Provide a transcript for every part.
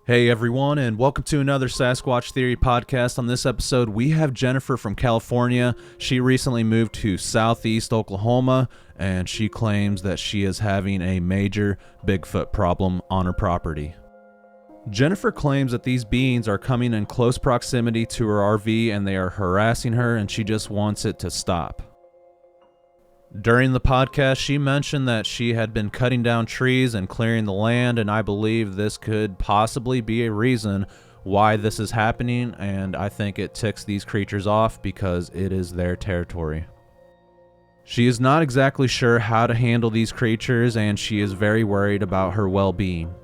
Hey everyone, and welcome to another Sasquatch Theory podcast. On this episode, we have Jennifer from California. She recently moved to southeast Oklahoma, and she claims that she is having a major Bigfoot problem on her property. Jennifer claims that these beings are coming in close proximity to her RV and they are harassing her, and she just wants it to stop. During the podcast, she mentioned that she had been cutting down trees and clearing the land, and I believe this could possibly be a reason why this is happening, and I think it ticks these creatures off because it is their territory. She is not exactly sure how to handle these creatures, and she is very worried about her well-being.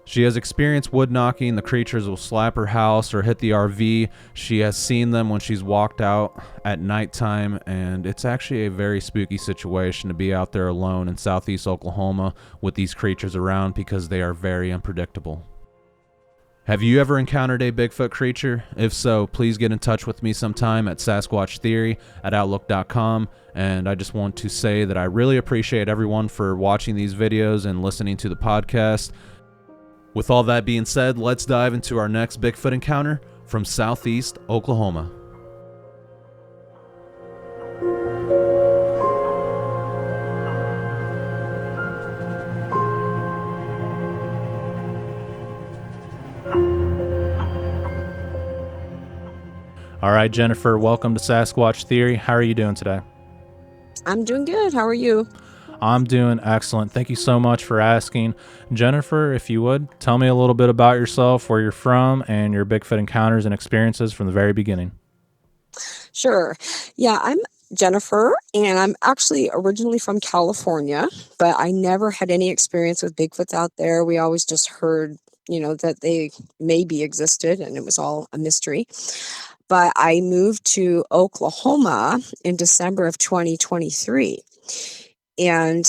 She has experienced wood knocking. The creatures will slap her house or hit the RV. She has seen them when she's walked out at nighttime, and it's actually a very spooky situation to be out there alone in southeast Oklahoma with these creatures around because they are very unpredictable. Have you ever encountered a Bigfoot creature? If so, please get in touch with me sometime at sasquatchtheory@outlook.com. And I just want to say that I really appreciate everyone for watching these videos and listening to the podcast. With all that being said, let's dive into our next Bigfoot encounter from southeast Oklahoma. All right, Jennifer, welcome to Sasquatch Theory. How are you doing today? I'm doing good. How are you? I'm doing excellent. Thank you so much for asking. Jennifer, if you would, tell me a little bit about yourself, where you're from, and your Bigfoot encounters and experiences from the very beginning. Sure. Yeah, I'm Jennifer, and I'm actually originally from California, but I never had any experience with Bigfoots out there. We always just heard, that they maybe existed, and it was all a mystery. But I moved to Oklahoma in December of 2023. And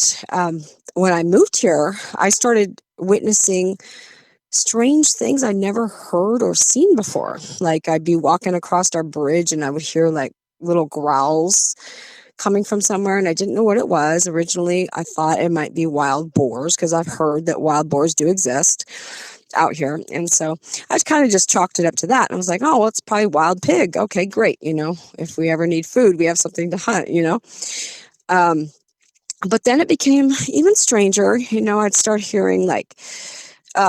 when I moved here, I started witnessing strange things I never heard or seen before. Like I'd be walking across our bridge and I would hear like little growls coming from somewhere, and I didn't know what it was. Originally, I thought it might be wild boars because I've heard that wild boars do exist out here. And so I kind of just chalked it up to that. And I was like, oh, well, it's probably wild pig. Okay, great. If we ever need food, we have something to hunt, But then it became even stranger. I'd start hearing like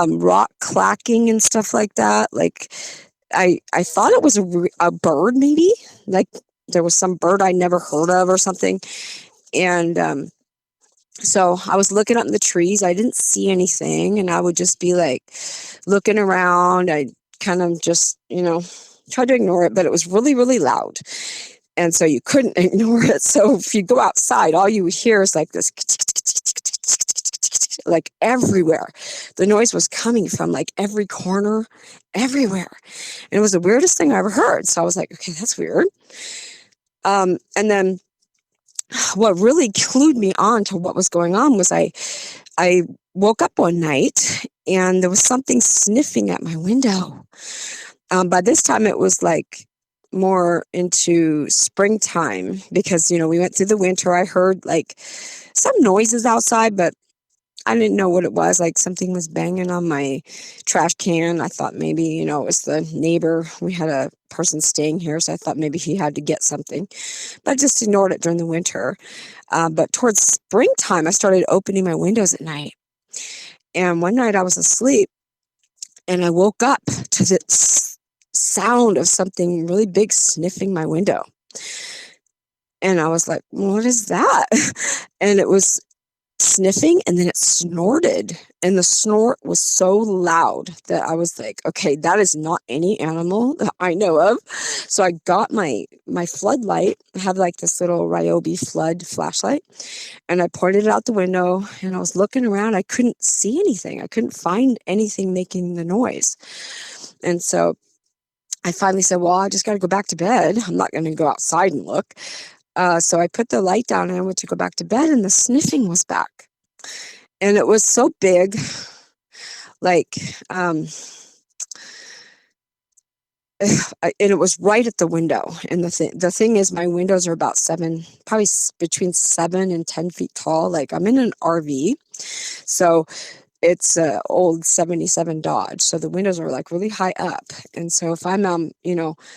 rock clacking and stuff like that. Like I thought it was a bird, maybe like there was some bird I never heard of or something. And so I was looking up in the trees. I didn't see anything, and I would just be like looking around. I kind of just, tried to ignore it, but it was really, really loud. And so you couldn't ignore it. So if you go outside, all you would hear is like this, like everywhere. The noise was coming from like every corner, everywhere. And it was the weirdest thing I ever heard. So I was like, okay, that's weird. And then what really clued me on to what was going on was I woke up one night and there was something sniffing at my window. By this time it was like more into springtime because, we went through the winter. I heard like some noises outside, but I didn't know what it was. Like something was banging on my trash can. I thought maybe, it was the neighbor. We had a person staying here, so I thought maybe he had to get something, but I just ignored it during the winter. But towards springtime, I started opening my windows at night. And one night I was asleep and I woke up to this sound of something really big sniffing my window. And I was like, what is that? And it was sniffing, and then it snorted, and the snort was so loud that I was like, okay, that is not any animal that I know of. So I got my floodlight. I have like this little Ryobi flood flashlight, and I pointed it out the window, and I was looking around. I couldn't see anything. I couldn't find anything making the noise. And so I finally said, well, I just got to go back to bed. I'm not going to go outside and look. So I put the light down and I went to go back to bed, and the sniffing was back. And it was so big, like, and it was right at the window. And the thing is, my windows are about between 7 and 10 feet tall. Like I'm in an RV. So it's a old 77 Dodge. So the windows are like really high up. And so if I'm,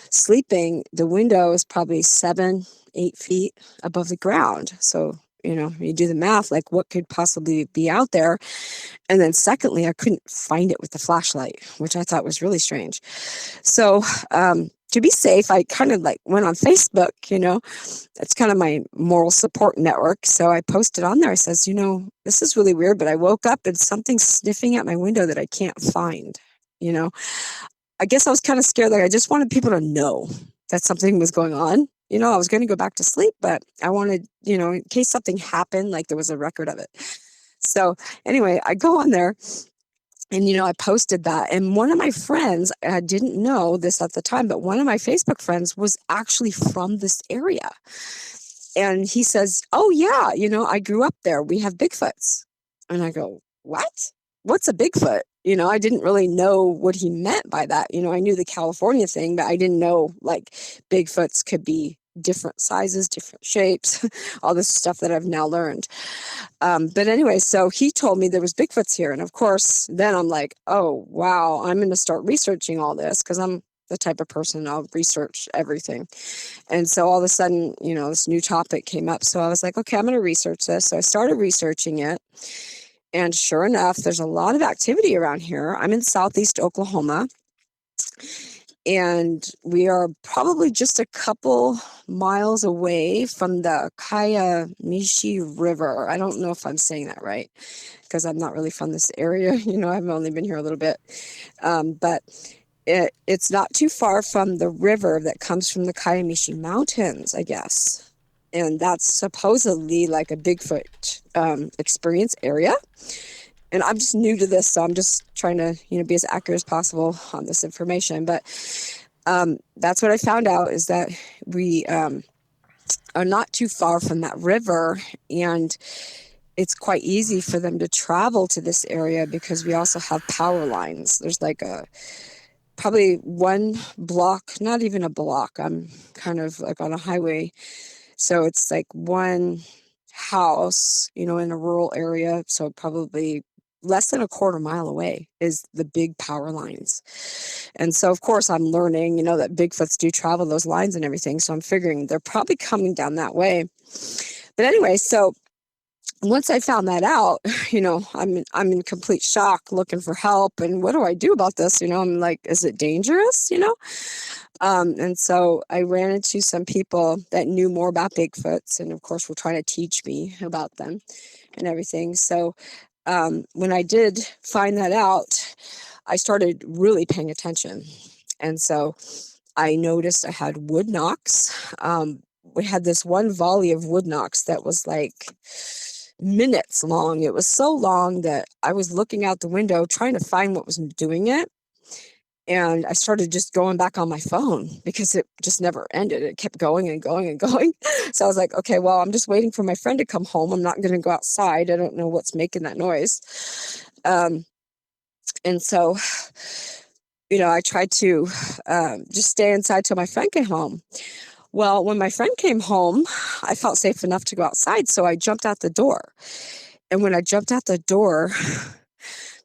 sleeping, the window is probably 7-8 feet above the ground. So, you do the math, like what could possibly be out there. And then secondly, I couldn't find it with the flashlight, which I thought was really strange. So, to be safe, I kind of like went on Facebook, it's kind of my moral support network. So I posted on there, I says, this is really weird, but I woke up and something's sniffing at my window that I can't find, I guess I was kind of scared. Like I just wanted people to know that something was going on. I was going to go back to sleep, but I wanted, in case something happened, like there was a record of it. So anyway, I go on there and, I posted that. And one of my friends, I didn't know this at the time, but one of my Facebook friends was actually from this area. And he says, oh, yeah, I grew up there. We have Bigfoots. And I go, what? What's a Bigfoot? I didn't really know what he meant by that. I knew the California thing, but I didn't know like Bigfoots could be different sizes, different shapes, all this stuff that I've now learned. But anyway, so he told me there was Bigfoots here. And of course, then I'm like, oh, wow, I'm going to start researching all this because I'm the type of person I'll research everything. And so all of a sudden, this new topic came up. So I was like, okay, I'm going to research this. So I started researching it. And sure enough, there's a lot of activity around here. I'm in southeast Oklahoma. And we are probably just a couple miles away from the Kiamichi River. I don't know if I'm saying that right because I'm not really from this area. I've only been here a little bit. But it's not too far from the river that comes from the Kiamichi Mountains, I guess. And that's supposedly like a Bigfoot experience area. And I'm just new to this, so I'm just trying to, be as accurate as possible on this information. But that's what I found out is that we are not too far from that river, and it's quite easy for them to travel to this area because we also have power lines. There's like probably one block, not even a block. I'm kind of like on a highway. So it's like one house, in a rural area. So probably less than a quarter mile away is the big power lines. And so, of course, I'm learning, that Bigfoots do travel those lines and everything. So I'm figuring they're probably coming down that way. But anyway, so once I found that out, I'm in complete shock looking for help. And what do I do about this? I'm like, is it dangerous? And so I ran into some people that knew more about Bigfoots and of course were trying to teach me about them and everything. So when I did find that out, I started really paying attention. And so I noticed I had wood knocks. We had this one volley of wood knocks that was like minutes long. It was so long that I was looking out the window trying to find what was doing it. And I started just going back on my phone because it just never ended. It kept going and going and going. So I was like, okay, well, I'm just waiting for my friend to come home. I'm not going to go outside. I don't know what's making that noise. And so, I tried to just stay inside till my friend came home. Well, when my friend came home, I felt safe enough to go outside. So I jumped out the door. And when I jumped out the door,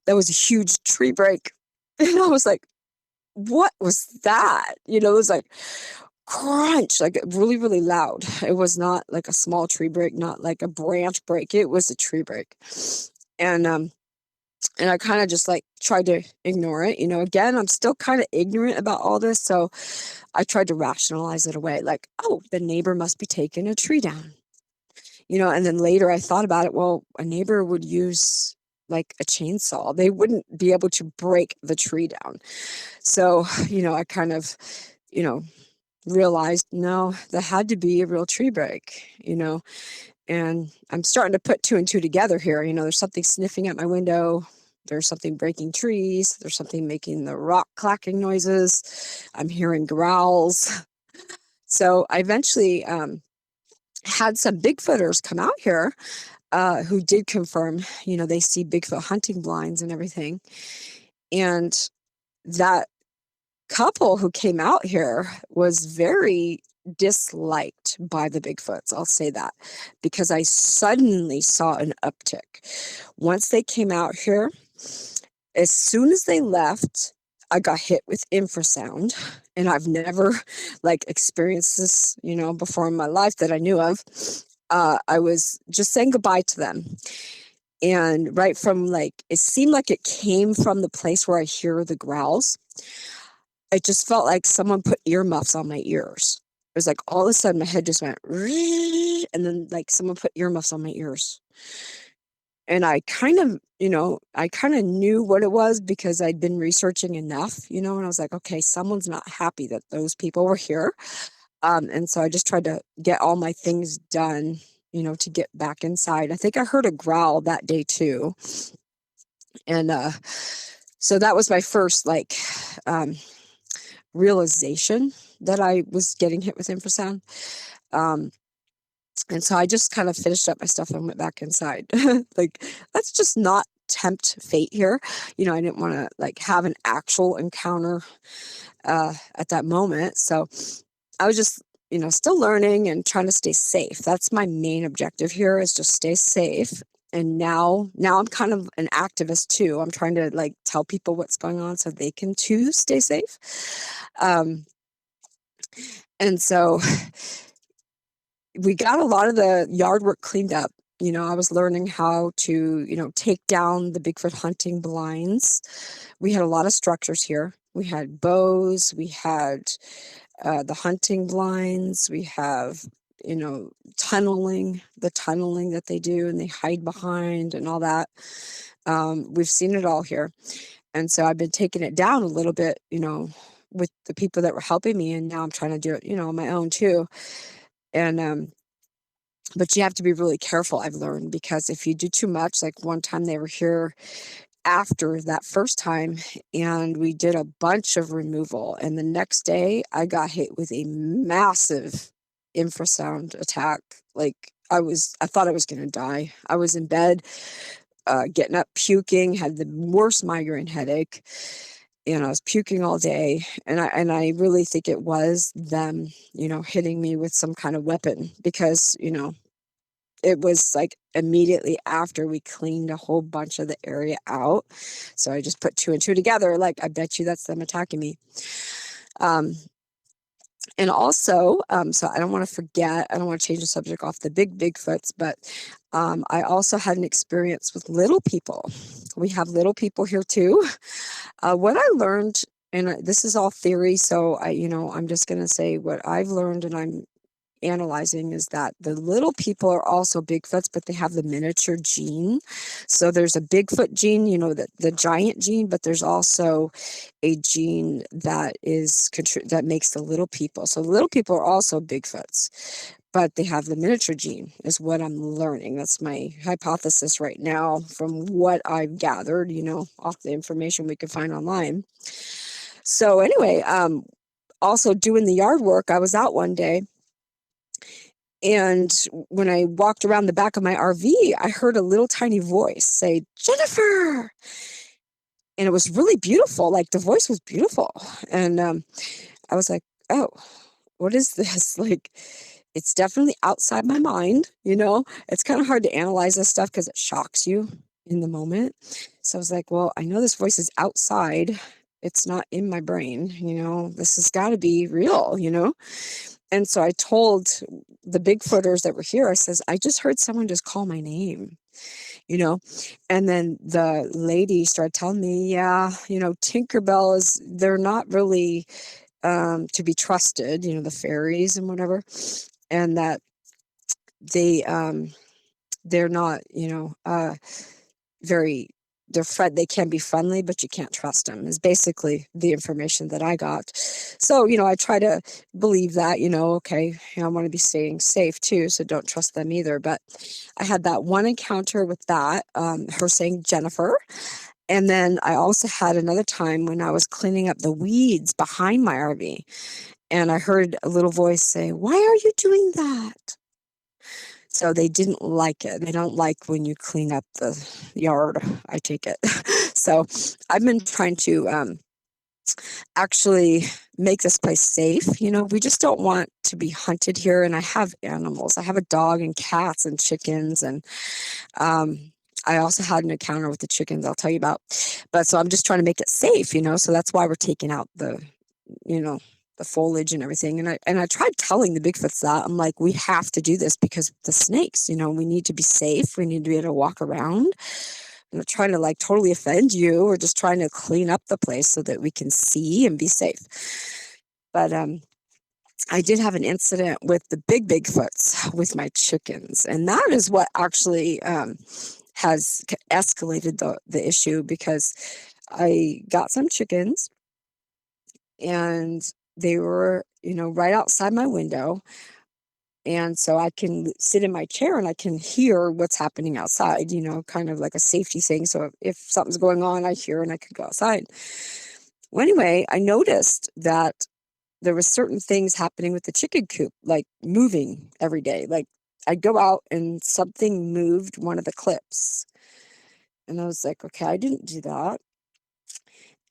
there was a huge tree break. And I was like, what was that? It was like crunch, like really, really loud. It was not like a small tree break, not like a branch break. It was a tree break. And I kind of just like tried to ignore it. Again, I'm still kind of ignorant about all this. So I tried to rationalize it away. Like, oh, the neighbor must be taking a tree down. And then later I thought about it. Well, a neighbor would use like a chainsaw. They wouldn't be able to break the tree down. So, I kind of, realized, no, that had to be a real tree break, and I'm starting to put two and two together here. There's something sniffing at my window. There's something breaking trees. There's something making the rock clacking noises. I'm hearing growls. So I eventually had some Bigfooters come out here who did confirm, they see Bigfoot hunting blinds and everything. And that couple who came out here was very disliked by the Bigfoots. I'll say that because I suddenly saw an uptick. Once they came out here, As soon as they left, I got hit with infrasound, and I've never like experienced this, before in my life that I knew of. I was just saying goodbye to them. And right from it seemed like it came from the place where I hear the growls. It just felt like someone put earmuffs on my ears. It was like all of a sudden my head just went, and then like someone put earmuffs on my ears. And I kind of knew what it was because I'd been researching enough, and I was like, okay, someone's not happy that those people were here. And so I just tried to get all my things done, to get back inside. I think I heard a growl that day too. And so that was my first realization that I was getting hit with infrasound. And so I just kind of finished up my stuff and went back inside. Let's just not tempt fate here. I didn't want to have an actual encounter at that moment. So I was just, still learning and trying to stay safe. That's my main objective here, is just stay safe. And now I'm kind of an activist too. I'm trying to tell people what's going on so they can too stay safe. And so we got a lot of the yard work cleaned up. I was learning how to, take down the Bigfoot hunting blinds. We had a lot of structures here. We had bows, we had the hunting blinds, we have, tunneling that they do and they hide behind and all that. We've seen it all here. And so I've been taking it down a little bit, with the people that were helping me. And now I'm trying to do it, on my own too. And, but you have to be really careful, I've learned, because if you do too much, like one time they were here after that first time and we did a bunch of removal. And the next day I got hit with a massive infrasound attack. I thought I was going to die. I was in bed, getting up, puking, had the worst migraine headache. And I was puking all day, and I really think it was them, hitting me with some kind of weapon, because, it was immediately after we cleaned a whole bunch of the area out. So I just put two and two together. I bet you that's them attacking me. And also, so I don't want to forget, I don't want to change the subject off the Bigfoots, but I also had an experience with little people. We have little people here too. What I learned, and this is all theory, so I'm just going to say what I've learned and I'm analyzing, is that the little people are also Bigfoots, but they have the miniature gene. So there's a Bigfoot gene, the giant gene, but there's also a gene that that makes the little people. So the little people are also Bigfoots, but they have the miniature gene, is what I'm learning. That's my hypothesis right now from what I've gathered, off the information we could find online. So anyway, also doing the yard work, I was out one day, and when I walked around the back of my RV, I heard a little tiny voice say, "Jennifer." And it was really beautiful. The voice was beautiful. And I was like, oh, what is this? It's definitely outside my mind. It's kind of hard to analyze this stuff because it shocks you in the moment. So I was like, well, I know this voice is outside. It's not in my brain. This has got to be real, And so I told the Bigfooters that were here, I says, I just heard someone just call my name, and then the lady started telling me, yeah, Tinkerbell they're not really to be trusted, the fairies and whatever, and that they're not, they can be friendly, but you can't trust them, is basically the information that I got. So, I try to believe that, okay, I want to be staying safe too, so don't trust them either. But I had that one encounter with that, her saying Jennifer. And then I also had another time when I was cleaning up the weeds behind my RV, and I heard a little voice say, "Why are you doing that?" So they didn't like it. They don't like when you clean up the yard, I take it. So I've been trying to actually make this place safe. We just don't want to be hunted here. And I have animals. I have a dog and cats and chickens. And I also had an encounter with the chickens I'll tell you about. But so I'm just trying to make it safe, so that's why we're taking out you know, the foliage and everything. And I tried telling the Bigfoots that. I'm like, we have to do this because the snakes, we need to be safe. We need to be able to walk around. I'm not trying to like totally offend you. We're just trying to clean up the place so that we can see and be safe. But I did have an incident with the Bigfoots with my chickens, and that is what actually has escalated the issue, because I got some chickens and they were, right outside my window. And so I can sit in my chair and I can hear what's happening outside, kind of like a safety thing. So if something's going on, I hear and I could go outside. Well, anyway, I noticed that there was certain things happening with the chicken coop, like moving every day. Like I'd go out and something moved one of the clips. And I was like, okay, I didn't do that.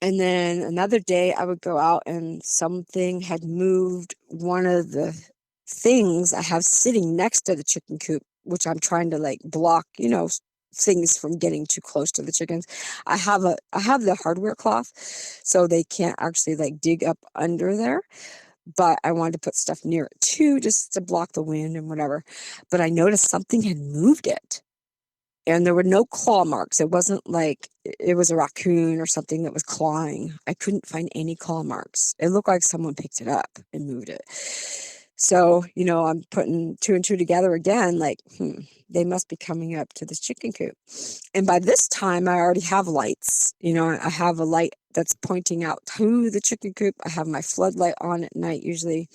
And then another day I would go out and something had moved one of the things I have sitting next to the chicken coop, which I'm trying to like block, things from getting too close to the chickens. I have the hardware cloth, so they can't actually like dig up under there. But I wanted to put stuff near it too, just to block the wind and whatever. But I noticed something had moved it. And there were no claw marks. It wasn't like it was a raccoon or something that was clawing. I couldn't find any claw marks. It looked like someone picked it up and moved it. So, I'm putting two and two together again, like, they must be coming up to this chicken coop. And by this time, I already have lights. I have a light that's pointing out to the chicken coop. I have my floodlight on at night, usually,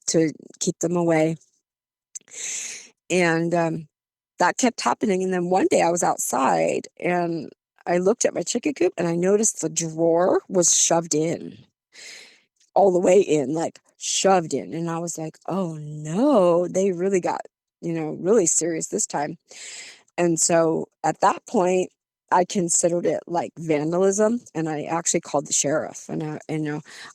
to keep them away. And that kept happening. And then one day I was outside and I looked at my chicken coop and I noticed the drawer was shoved in, all the way in, like shoved in. And I was like, oh no, they really got, really serious this time. And so at that point, I considered it like vandalism, and I actually called the sheriff. And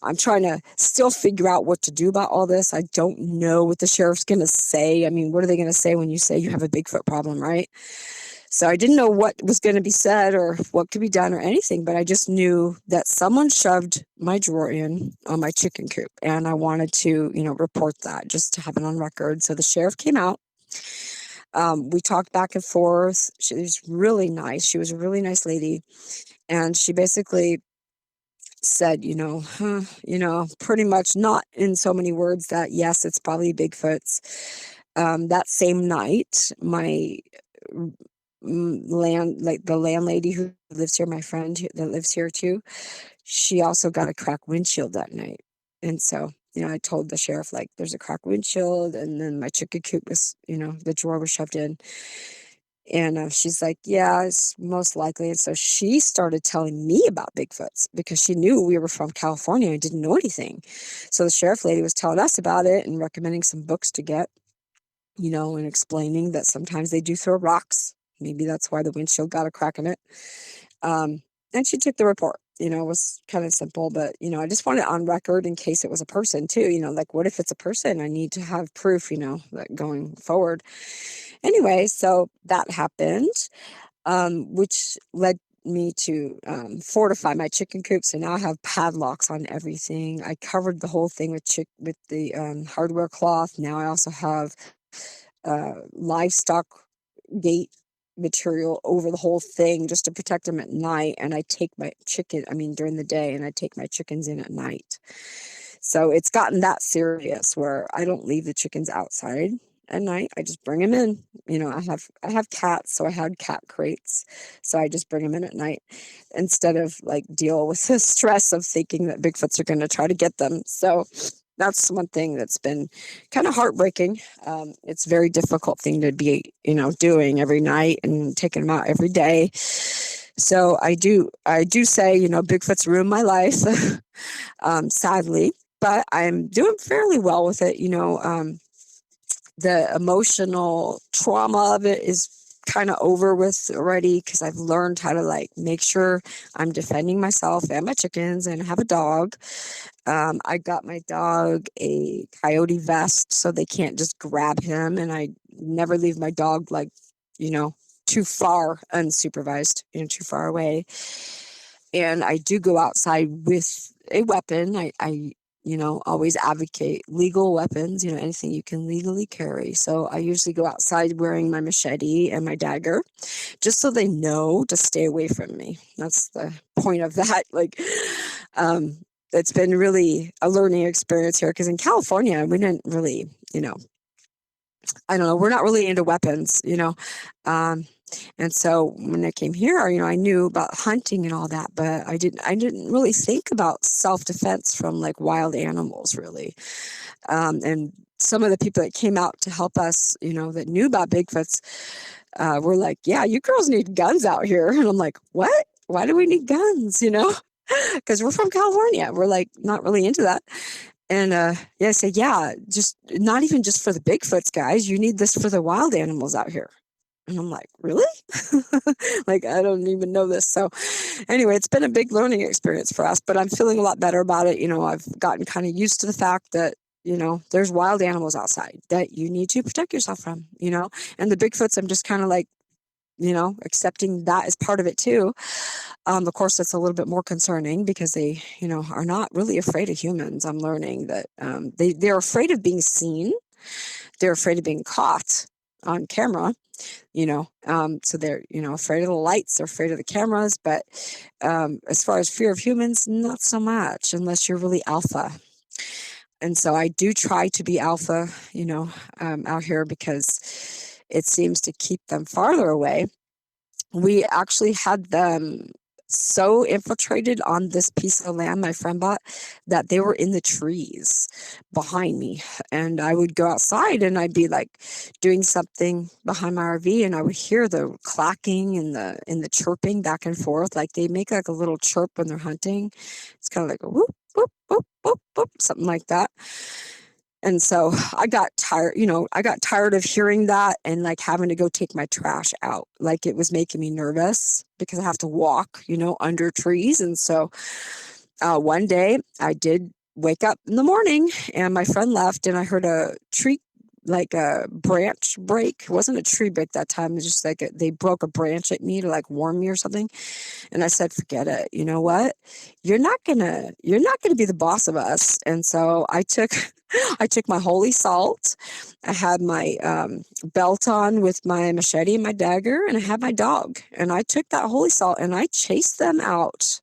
I'm trying to still figure out what to do about all this. I don't know what the sheriff's going to say. I mean, what are they going to say when you say you have a Bigfoot problem, right? So I didn't know what was going to be said or what could be done or anything, but I just knew that someone shoved my drawer in on my chicken coop, and I wanted to, report that just to have it on record. So the sheriff came out. We talked back and forth. She was really nice. She was a really nice lady. And she basically said, pretty much not in so many words that, yes, it's probably Bigfoot's. That same night, my the landlady who lives here, my friend that lives here too, she also got a cracked windshield that night. And so, I told the sheriff, like, there's a cracked windshield, and then my chicken coop was, the drawer was shoved in. And she's like, yeah, it's most likely. And so she started telling me about Bigfoots because she knew we were from California and didn't know anything. So the sheriff lady was telling us about it and recommending some books to get, and explaining that sometimes they do throw rocks. Maybe that's why the windshield got a crack in it. And she took the report. It was kind of simple, but, I just wanted it on record in case it was a person too, like, what if it's a person? I need to have proof, that going forward. Anyway, so that happened, which led me to fortify my chicken coop. So now I have padlocks on everything. I covered the whole thing with the hardware cloth. Now I also have livestock gate material over the whole thing just to protect them at night. And I take during the day, and I take my chickens in at night. So it's gotten that serious where I don't leave the chickens outside at night. I just bring them in. I have cats, so I had cat crates. So I just bring them in at night instead of like deal with the stress of thinking that Bigfoots are going to try to get them. So that's one thing that's been kind of heartbreaking. It's a very difficult thing to be, doing every night and taking them out every day. So I do say, Bigfoot's ruined my life, sadly, but I'm doing fairly well with it. The emotional trauma of it is kind of over with already, because I've learned how to like make sure I'm defending myself and my chickens, and have a dog. I got my dog a coyote vest so they can't just grab him, and I never leave my dog like, too far unsupervised, too far away. And I do go outside with a weapon. I always advocate legal weapons, anything you can legally carry. So I usually go outside wearing my machete and my dagger, just so they know to stay away from me. That's the point of that. Like, it's been really a learning experience here, because in California, we didn't really, I don't know, we're not really into weapons, and so when I came here, I knew about hunting and all that, but I didn't really think about self-defense from like wild animals, really. And some of the people that came out to help us, that knew about Bigfoots, were like, yeah, you girls need guns out here. And I'm like, what? Why do we need guns? Because we're from California. We're like not really into that. And I said, yeah, just not even just for the Bigfoots, guys. You need this for the wild animals out here. And I'm like, really? Like, I don't even know this. So anyway, it's been a big learning experience for us, but I'm feeling a lot better about it. I've gotten kind of used to the fact that, there's wild animals outside that you need to protect yourself from, and the Bigfoots, I'm just kind of like, accepting that as part of it too. Of course, that's a little bit more concerning because they, are not really afraid of humans. I'm learning that they're afraid of being seen. They're afraid of being caught on camera, so they're, afraid of the lights, they're afraid of the cameras. But as far as fear of humans, not so much, unless you're really alpha. And so I do try to be alpha, out here, because it seems to keep them farther away. We actually had them so infiltrated on this piece of land my friend bought that they were in the trees behind me. And I would go outside and I'd be like doing something behind my RV, and I would hear the clacking and the chirping back and forth. Like they make like a little chirp when they're hunting. It's kind of like a whoop, whoop, whoop, whoop, whoop, something like that. And so I got tired of hearing that and like having to go take my trash out. Like it was making me nervous because I have to walk, under trees. And so one day I did wake up in the morning and my friend left, and I heard a tree, like a branch break. It wasn't a tree break that time. It was just like they broke a branch at me to like warn me or something. And I said, forget it. You know what? You're not gonna be the boss of us. And so I took my holy salt. I had my belt on with my machete and my dagger, and I had my dog. And I took that holy salt and I chased them out.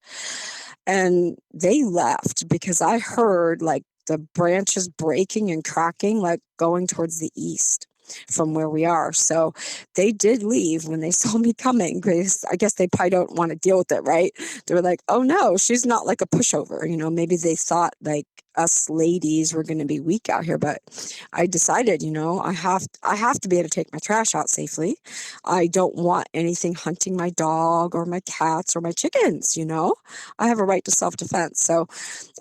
And they left because I heard like the branches breaking and cracking, like going towards the east from where we are. So they did leave when they saw me coming, because I guess they probably don't want to deal with it, right? They were like, oh no, she's not like a pushover. Maybe they thought like us ladies were going to be weak out here, but I decided, I have to be able to take my trash out safely. I don't want anything hunting my dog or my cats or my chickens. I have a right to self-defense. So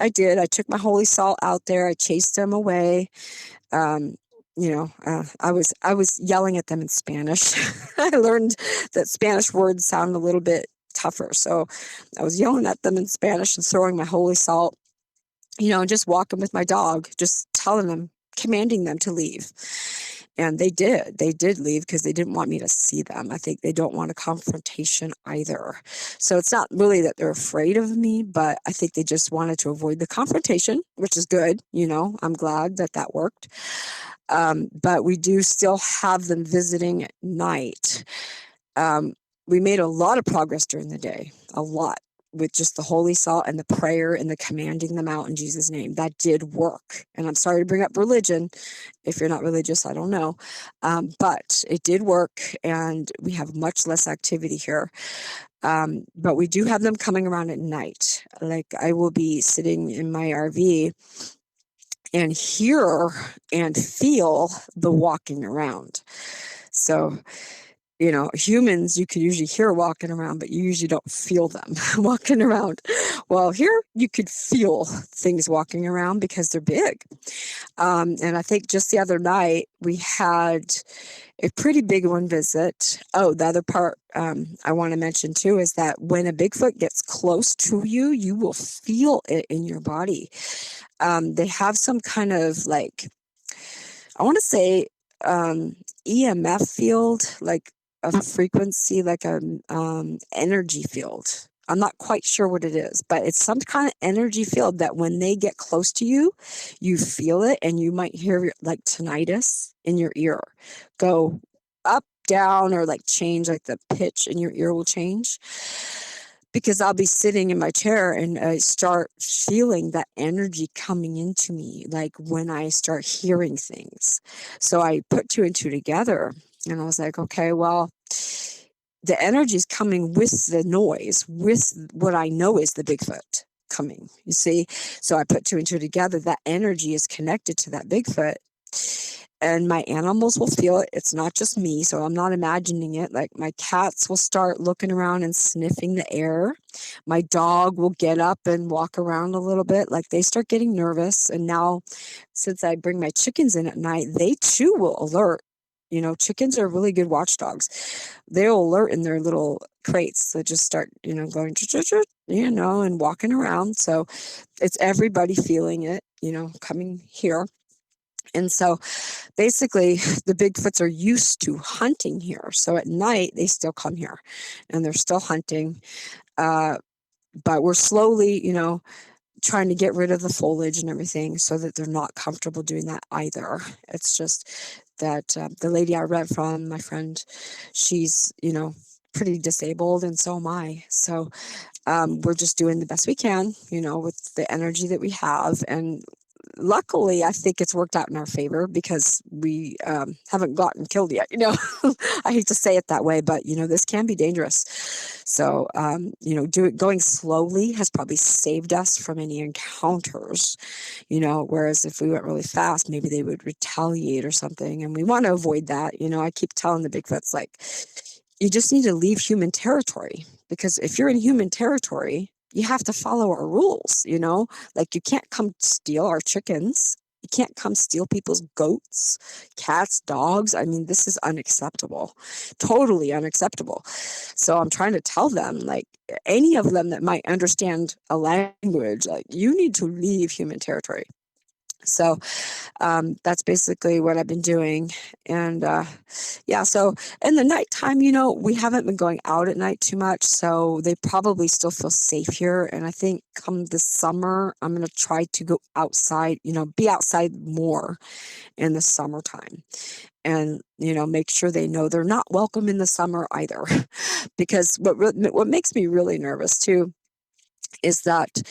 I did. I took my holy salt out there. I chased them away. I was yelling at them in Spanish. I learned that Spanish words sound a little bit tougher. So I was yelling at them in Spanish and throwing my holy salt, and just walking with my dog, just telling them, commanding them to leave. And they did leave because they didn't want me to see them. I think they don't want a confrontation either. So it's not really that they're afraid of me, but I think they just wanted to avoid the confrontation, which is good. I'm glad that worked. But we do still have them visiting at night. We made a lot of progress during the day, a lot, with just the holy salt and the prayer and the commanding them out in Jesus' name. That did work. And I'm sorry to bring up religion. If you're not religious, I don't know. But it did work, and we have much less activity here. But we do have them coming around at night. Like I will be sitting in my RV and hear and feel the walking around. So, humans you could usually hear walking around, but you usually don't feel them walking around. Well, here you could feel things walking around because they're big. And I think just the other night we had a pretty big one visit. Oh, the other part I want to mention too is that when a Bigfoot gets close to you, you will feel it in your body. They have some kind of like, I want to say EMF field, like a frequency, like a energy field. I'm not quite sure what it is, but it's some kind of energy field that when they get close to you, you feel it, and you might hear like tinnitus in your ear go up, down, or like change, like the pitch in your ear will change. Because I'll be sitting in my chair and I start feeling that energy coming into me, like when I start hearing things. So I put two and two together, and I was like, okay, well, the energy is coming with the noise, with what I know is the Bigfoot coming, you see? So I put two and two together. That energy is connected to that Bigfoot. And my animals will feel it. It's not just me, so I'm not imagining it. Like my cats will start looking around and sniffing the air. My dog will get up and walk around a little bit. Like they start getting nervous. And now, since I bring my chickens in at night, they too will alert. You know, chickens are really good watchdogs. They'll alert in their little crates. They just start, going, and walking around. So it's everybody feeling it, coming here. And so basically, the Bigfoots are used to hunting here. So at night, they still come here and they're still hunting. But we're slowly, trying to get rid of the foliage and everything so that they're not comfortable doing that either. It's just that the lady I read from, my friend, she's, pretty disabled, and so am I. So we're just doing the best we can, with the energy that we have. And luckily, I think it's worked out in our favor because we haven't gotten killed yet. I hate to say it that way, but this can be dangerous. So going slowly has probably saved us from any encounters. Whereas if we went really fast, maybe they would retaliate or something, and we want to avoid that. I keep telling the Bigfoots, like, you just need to leave human territory, because if you're in human territory, you have to follow our rules, like you can't come steal our chickens. You can't come steal people's goats, cats, dogs. I mean, this is unacceptable, totally unacceptable. So I'm trying to tell them, like, any of them that might understand a language, like, you need to leave human territory. So that's basically what I've been doing. And so in the nighttime, we haven't been going out at night too much, so they probably still feel safe here. And I think come this summer, I'm going to try to go outside, be outside more in the summertime. And, make sure they know they're not welcome in the summer either. Because what makes me really nervous too is that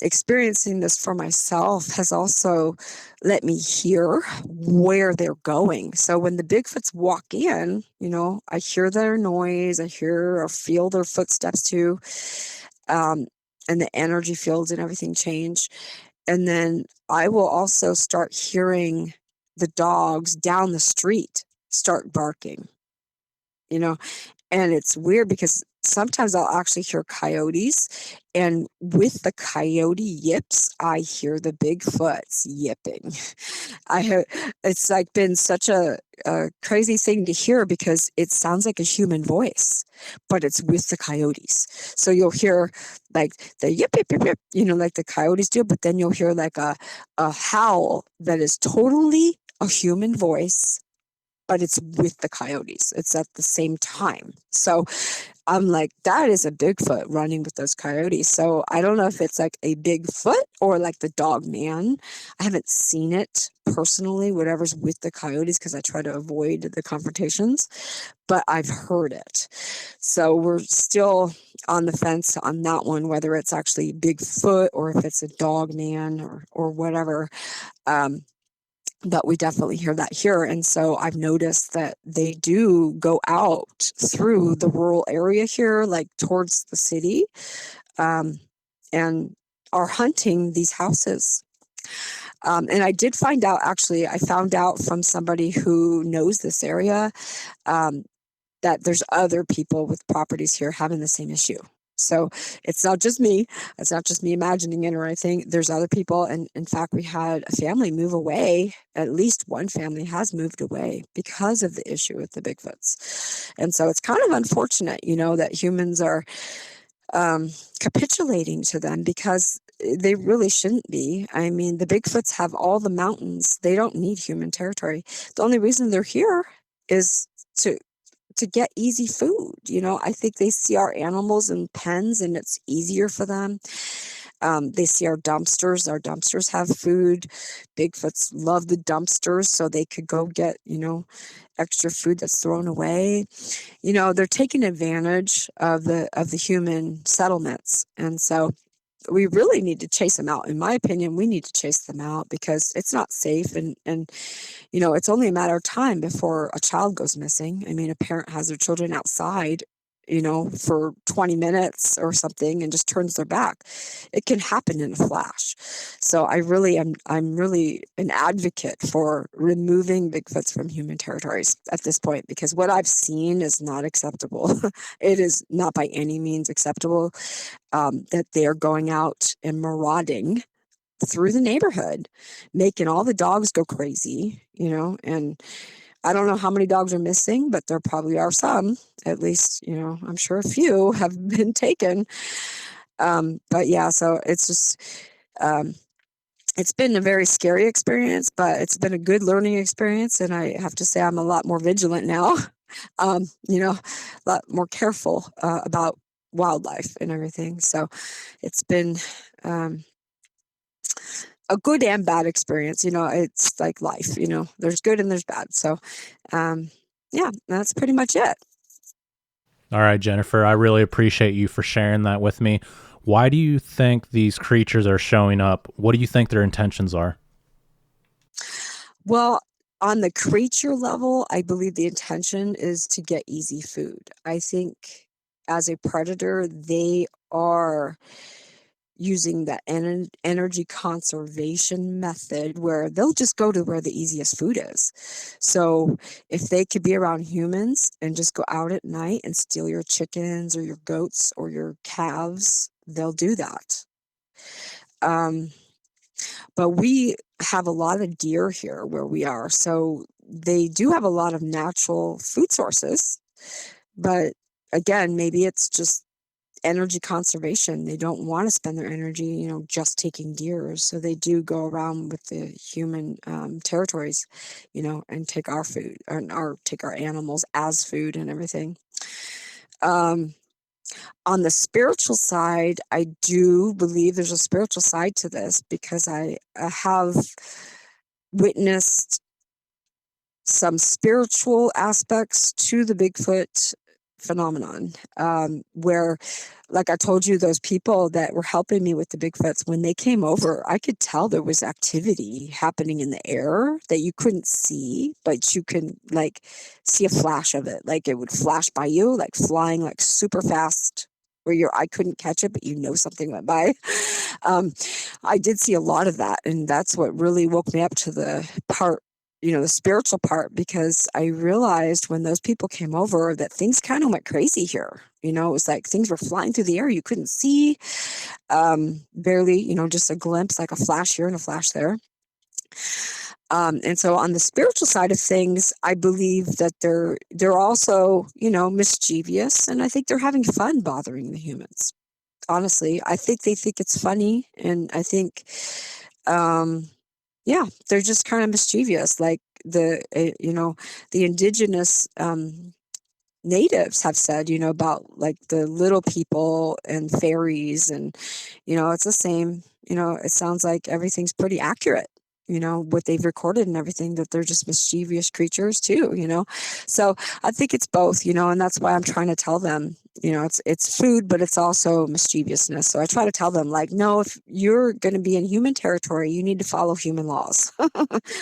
experiencing this for myself has also let me hear where they're going. So when the Bigfoots walk in, I hear their noise, I hear or feel their footsteps too, and the energy fields and everything change. And then I will also start hearing the dogs down the street start barking, and it's weird because sometimes I'll actually hear coyotes, and with the coyote yips, I hear the Bigfoots yipping. It's like been such a crazy thing to hear because it sounds like a human voice, but it's with the coyotes. So you'll hear like the yip, yip, yip, yip, like the coyotes do, but then you'll hear like a howl that is totally a human voice, but it's with the coyotes. It's at the same time. So I'm like, that is a Bigfoot running with those coyotes. So I don't know if it's like a Bigfoot or like the dog man. I haven't seen it personally, whatever's with the coyotes, because I try to avoid the confrontations, but I've heard it. So we're still on the fence on that one, whether it's actually Bigfoot or if it's a dog man or whatever. But we definitely hear that here. And so I've noticed that they do go out through the rural area here, like towards the city, and are hunting these houses. And I did find out, actually, I found out from somebody who knows this area that there's other people with properties here having the same issue. So it's not just me. It's not just me imagining it or anything. There's other people. And in fact, we had a family move away. At least one family has moved away because of the issue with the Bigfoots. And so it's kind of unfortunate, that humans are capitulating to them, because they really shouldn't be. I mean, the Bigfoots have all the mountains. They don't need human territory. The only reason they're here is to to get easy food. I think they see our animals in pens and it's easier for them. They see our dumpsters. Our dumpsters have food. Bigfoots love the dumpsters, so they could go get, extra food that's thrown away. They're taking advantage of the human settlements. And so we really need to chase them out. In my opinion, we need to chase them out because it's not safe. And it's only a matter of time before a child goes missing. I mean, a parent has their children outside, for 20 minutes or something and just turns their back. It can happen in a flash. So I'm really an advocate for removing Bigfoots from human territories at this point, because what I've seen is not acceptable. It is not by any means acceptable that they are going out and marauding through the neighborhood, making all the dogs go crazy, and I don't know how many dogs are missing, but there probably are some. At least, I'm sure a few have been taken. But yeah, so it's just, it's been a very scary experience, but it's been a good learning experience. And I have to say, I'm a lot more vigilant now, a lot more careful about wildlife and everything. So it's been a good and bad experience. It's like life, there's good and there's bad. So, yeah, that's pretty much it. All right, Jennifer, I really appreciate you for sharing that with me. Why do you think these creatures are showing up? What do you think their intentions are? Well, on the creature level, I believe the intention is to get easy food. I think as a predator, they are using the energy conservation method where they'll just go to where the easiest food is. So if they could be around humans and just go out at night and steal your chickens or your goats or your calves, they'll do that. But we have a lot of deer here where we are. So they do have a lot of natural food sources. But again, maybe it's just energy conservation. They don't want to spend their energy, just taking deer. So they do go around with the human territories, and take our food or take our animals as food and everything. On the spiritual side, I do believe there's a spiritual side to this because I have witnessed some spiritual aspects to the Bigfoot phenomenon, where, like I told you, those people that were helping me with the Bigfoots, when they came over, I could tell there was activity happening in the air that you couldn't see, but you can see a flash of it. Like it would flash by you, like flying like super fast where I couldn't catch it, but something went by. I did see a lot of that. And that's what really woke me up to the part, the spiritual part, because I realized when those people came over that things kind of went crazy here. It was like things were flying through the air. You couldn't see, barely, just a glimpse, like a flash here and a flash there. And so on the spiritual side of things, I believe that they're also, mischievous, and I think they're having fun bothering the humans. Honestly, I think they think it's funny, and I think, yeah, they're just kind of mischievous. Like the indigenous natives have said, about like the little people and fairies, and it's the same. It sounds like everything's pretty accurate. What they've recorded and everything, that they're just mischievous creatures too. So I think it's both. And that's why I'm trying to tell them. It's food, but it's also mischievousness. So I try to tell them, like, no, if you're going to be in human territory, you need to follow human laws.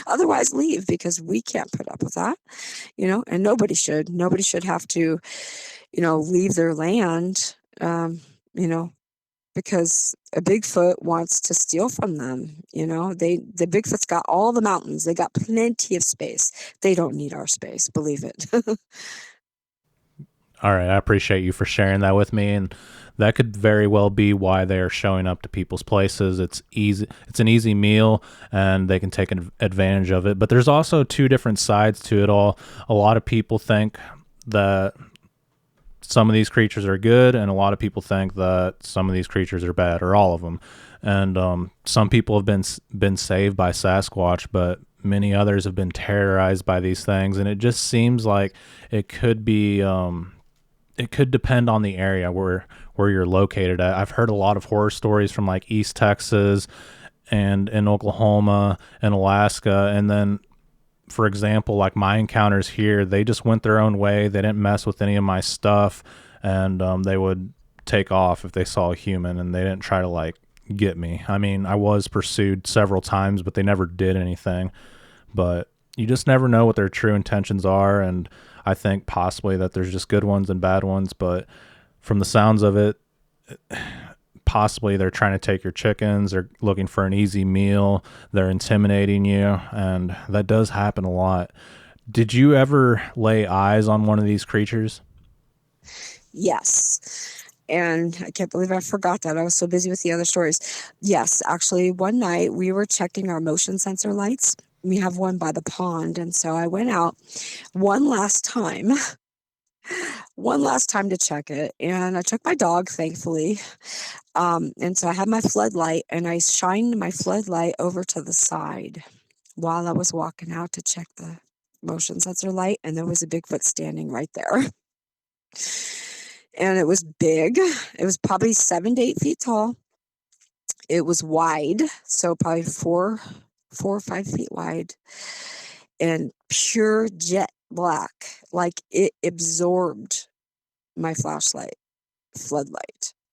Otherwise, leave, because we can't put up with that. And nobody should. Nobody should have to, leave their land. Because a Bigfoot wants to steal from them. The Bigfoot's got all the mountains. They got plenty of space. They don't need our space, believe it. All right, I appreciate you for sharing that with me, and that could very well be why they're showing up to people's places. It's easy. It's an easy meal, and they can take advantage of it. But there's also two different sides to it all. A lot of people think that some of these creatures are good, and a lot of people think that some of these creatures are bad, or all of them. And some people have been saved by Sasquatch, but many others have been terrorized by these things, and it just seems like it could be it could depend on the area where you're located at. I've heard a lot of horror stories from like East Texas and in Oklahoma and Alaska, and then for example, like my encounters here, they just went their own way. They didn't mess with any of my stuff, and they would take off if they saw a human, and they didn't try to like get me. I mean, I was pursued several times, but they never did anything. But you just never know what their true intentions are, and I think possibly that there's just good ones and bad ones, but from the sounds of it, possibly they're trying to take your chickens, they're looking for an easy meal, they're intimidating you, and that does happen a lot. Did you ever lay eyes on one of these creatures? Yes. And I can't believe I forgot that. I was so busy with the other stories. Yes, actually, one night we were checking our motion sensor lights. We have one by the pond. And so I went out one last time, to check it. And I took my dog, thankfully. And so I had my floodlight, and I shined my floodlight over to the side while I was walking out to check the motion sensor light. And there was a Bigfoot standing right there. And it was big. It was probably 7 to 8 feet tall. It was wide, so probably 4 or 5 feet wide, and pure jet black. Like it absorbed my floodlight.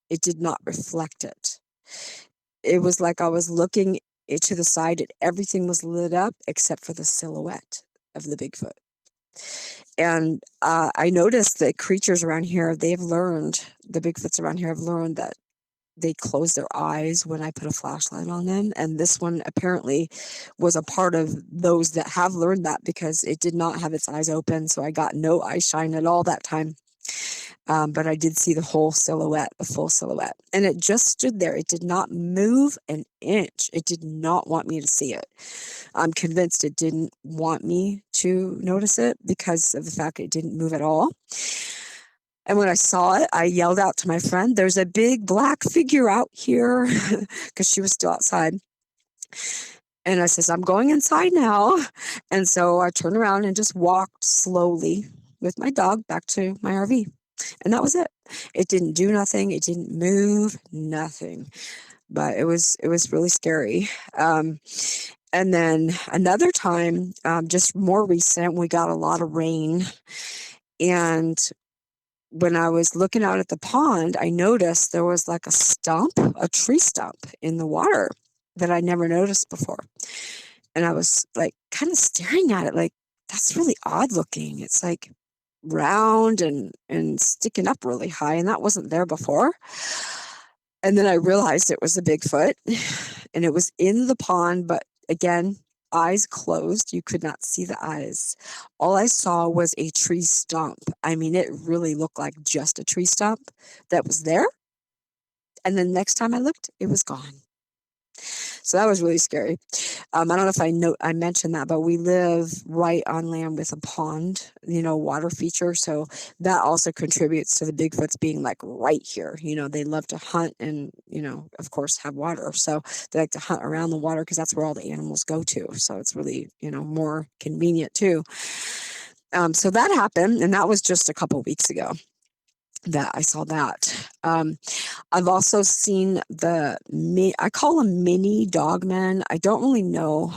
It did not reflect it. It was like I was looking to the side, and everything was lit up except for the silhouette of the Bigfoot. And I noticed that creatures around here, the Bigfoots around here have learned that they close their eyes when I put a flashlight on them. And this one apparently was a part of those that have learned that, because it did not have its eyes open. So I got no eye shine at all that time. But I did see the full silhouette. And it just stood there. It did not move an inch. It did not want me to see it. I'm convinced it didn't want me to notice it because of the fact it didn't move at all. And when I saw it, I yelled out to my friend, "There's a big black figure out here," because she was still outside. And I says, "I'm going inside now." And so I turned around and just walked slowly with my dog back to my RV. And that was it. It didn't do nothing. It didn't move, nothing. But it was really scary. And then another time, just more recent, we got a lot of rain. And when I was looking out at the pond, I noticed there was like a tree stump in the water that I never noticed before. And I was like kind of staring at it like, that's really odd looking. It's like round and sticking up really high, and that wasn't there before. And then I realized it was a Bigfoot, and it was in the pond, but again, eyes closed. You could not see the eyes. All I saw was a tree stump. I mean, it really looked like just a tree stump that was there. And then next time I looked, it was gone. So that was really scary. I don't know if I mentioned that, but we live right on land with a pond, water feature. So that also contributes to the Bigfoots being like right here. They love to hunt and, of course, have water. So they like to hunt around the water because that's where all the animals go to. So it's really, more convenient too. So that happened, and that was just a couple weeks ago that I saw that. I've also seen I call them mini dogmen. I don't really know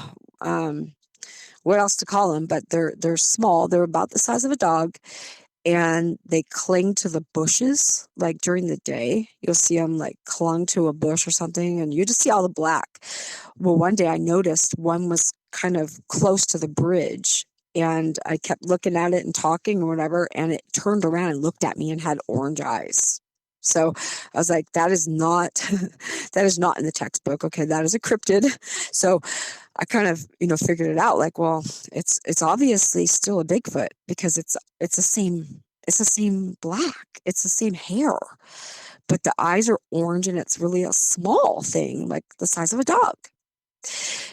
what else to call them, but they're small. They're about the size of a dog, and they cling to the bushes. Like during the day, you'll see them like clung to a bush or something, and you just see all the black. Well, one day I noticed one was kind of close to the bridge, and I kept looking at it and talking or whatever, and it turned around and looked at me and had orange eyes. So I was like, that is not in the textbook. Okay, that is a cryptid. So I kind of, figured it out. Like, well, it's obviously still a Bigfoot because it's the same black. It's the same hair, but the eyes are orange, and it's really a small thing, like the size of a dog.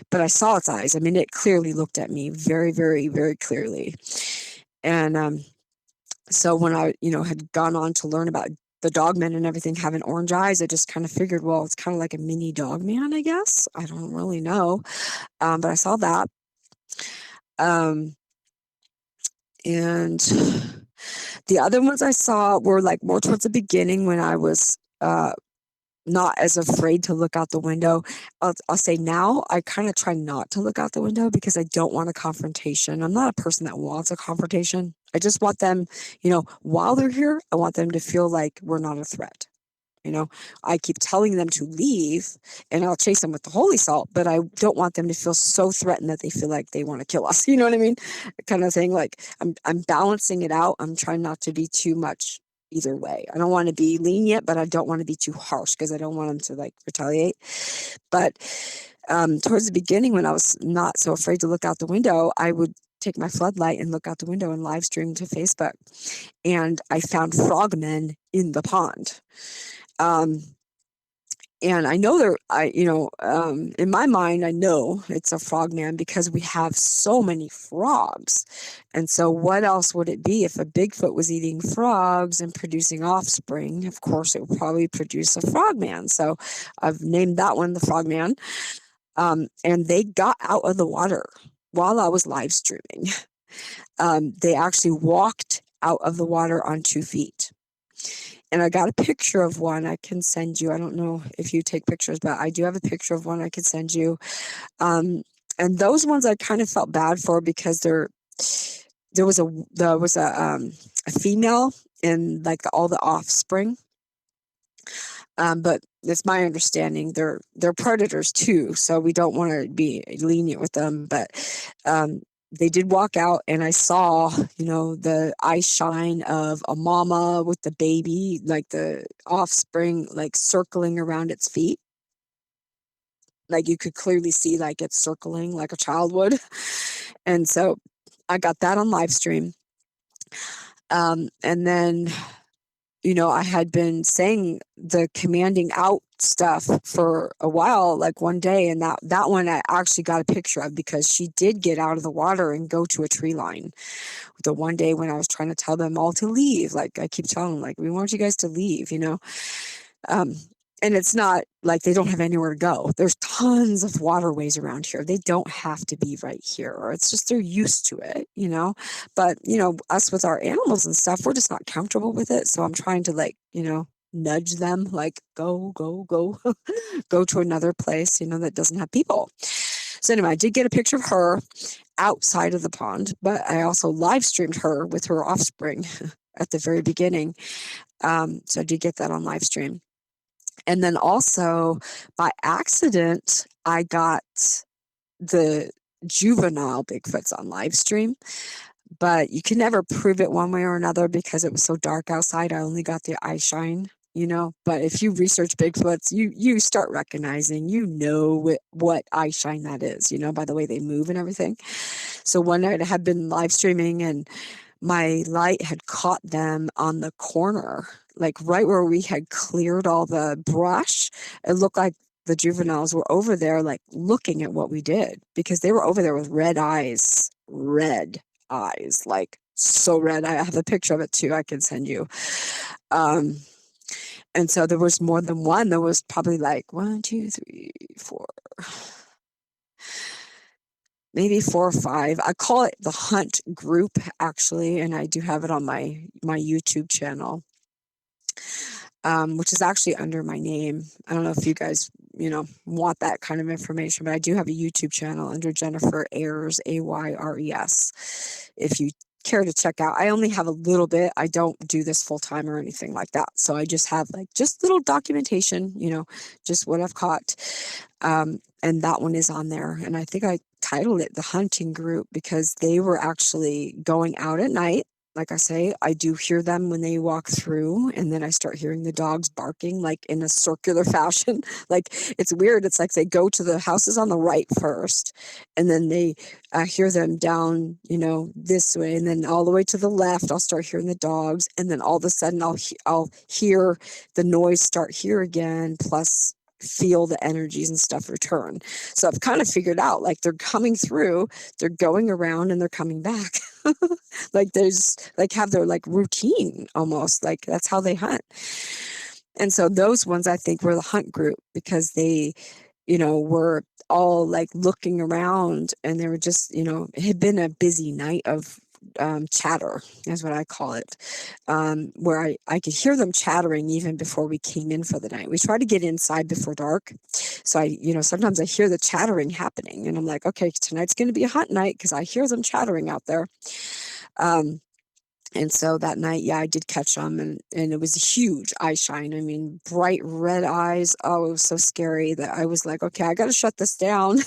But I saw its eyes. I mean, it clearly looked at me very, very, very clearly. And so when I, had gone on to learn about the dogmen and everything having orange eyes, I just kind of figured, well, it's kind of like a mini dogman, I guess. I don't really know. But I saw that. Um, and the other ones I saw were like more towards the beginning when I was not as afraid to look out the window. I'll say now I kind of try not to look out the window because I don't want a confrontation. I'm not a person that wants a confrontation. I just want them, while they're here, I want them to feel like we're not a threat. I keep telling them to leave and I'll chase them with the holy salt, but I don't want them to feel so threatened that they feel like they want to kill us. You know what I mean? Kind of thing. Like I'm balancing it out. I'm trying not to be too much either way. I don't want to be lenient, but I don't want to be too harsh because I don't want them to like retaliate. But towards the beginning, when I was not so afraid to look out the window, I would take my floodlight and look out the window and live stream to Facebook. And I found frogmen in the pond. And I know in my mind, I know it's a frogman because we have so many frogs. And so what else would it be if a Bigfoot was eating frogs and producing offspring? Of course, it would probably produce a frogman. So I've named that one the frogman. And they got out of the water while I was live streaming. They actually walked out of the water on 2 feet. And I got a picture of one I can send you. I don't know if you take pictures, but I do have a picture of one I can send you. And those ones I kind of felt bad for because there was a female in like all the offspring. But it's my understanding they're predators too, so we don't want to be lenient with them. But they did walk out and I saw, the eye shine of a mama with the baby, like the offspring, like circling around its feet. Like you could clearly see like it's circling like a child would. And so I got that on live stream. And then, I had been saying the commanding out stuff for a while, like one day, and that one I actually got a picture of because she did get out of the water and go to a tree line. The one day when I was trying to tell them all to leave, like I keep telling them, like, we want you guys to leave, and it's not like they don't have anywhere to go. There's tons of waterways around here. They don't have to be right here, or it's just they're used to it, But, us with our animals and stuff, we're just not comfortable with it. So I'm trying to nudge them, like, go, go to another place, that doesn't have people. So anyway, I did get a picture of her outside of the pond, but I also live streamed her with her offspring at the very beginning. So I did get that on live stream. And then also by accident, I got the juvenile Bigfoots on live stream, but you can never prove it one way or another because it was so dark outside. I only got the eye shine, but if you research Bigfoots, you start recognizing, what eye shine that is, by the way they move and everything. So one night I had been live streaming and my light had caught them on the corner, like right where we had cleared all the brush. It looked like the juveniles were over there, like looking at what we did because they were over there with red eyes, like so red. I have a picture of it too. I can send you. And so there was more than one. There was probably like 1, 2, 3, 4. Maybe 4 or 5. I call it the hunt group actually, and I do have it on my YouTube channel, which is actually under my name. I don't know if you guys, want that kind of information, but I do have a YouTube channel under Jennifer Ayres, Ayres. If you care to check out, I only have a little bit. I don't do this full time or anything like that. So I just have just little documentation, just what I've caught. And that one is on there. And I think I titled it the hunting group because they were actually going out at night. Like I say, I do hear them when they walk through, and then I start hearing the dogs barking like in a circular fashion. Like it's weird. It's like they go to the houses on the right first, and then they hear them down, this way, and then all the way to the left, I'll start hearing the dogs, and then all of a sudden I'll hear the noise start here again, plus feel the energies and stuff return. So I've kind of figured out like they're coming through, they're going around, and they're coming back. Like there's have their routine almost, like that's how they hunt. And so those ones I think were the hunt group because they were all like looking around, and they were just, it had been a busy night of chatter, is what I call it, where I could hear them chattering even before we came in for the night. We tried to get inside before dark. So sometimes I hear the chattering happening, and I'm like, okay, tonight's going to be a hot night because I hear them chattering out there. And so that night, yeah, I did catch them, and it was a huge eye shine. I mean, bright red eyes. Oh, it was so scary that I was like, okay, I got to shut this down.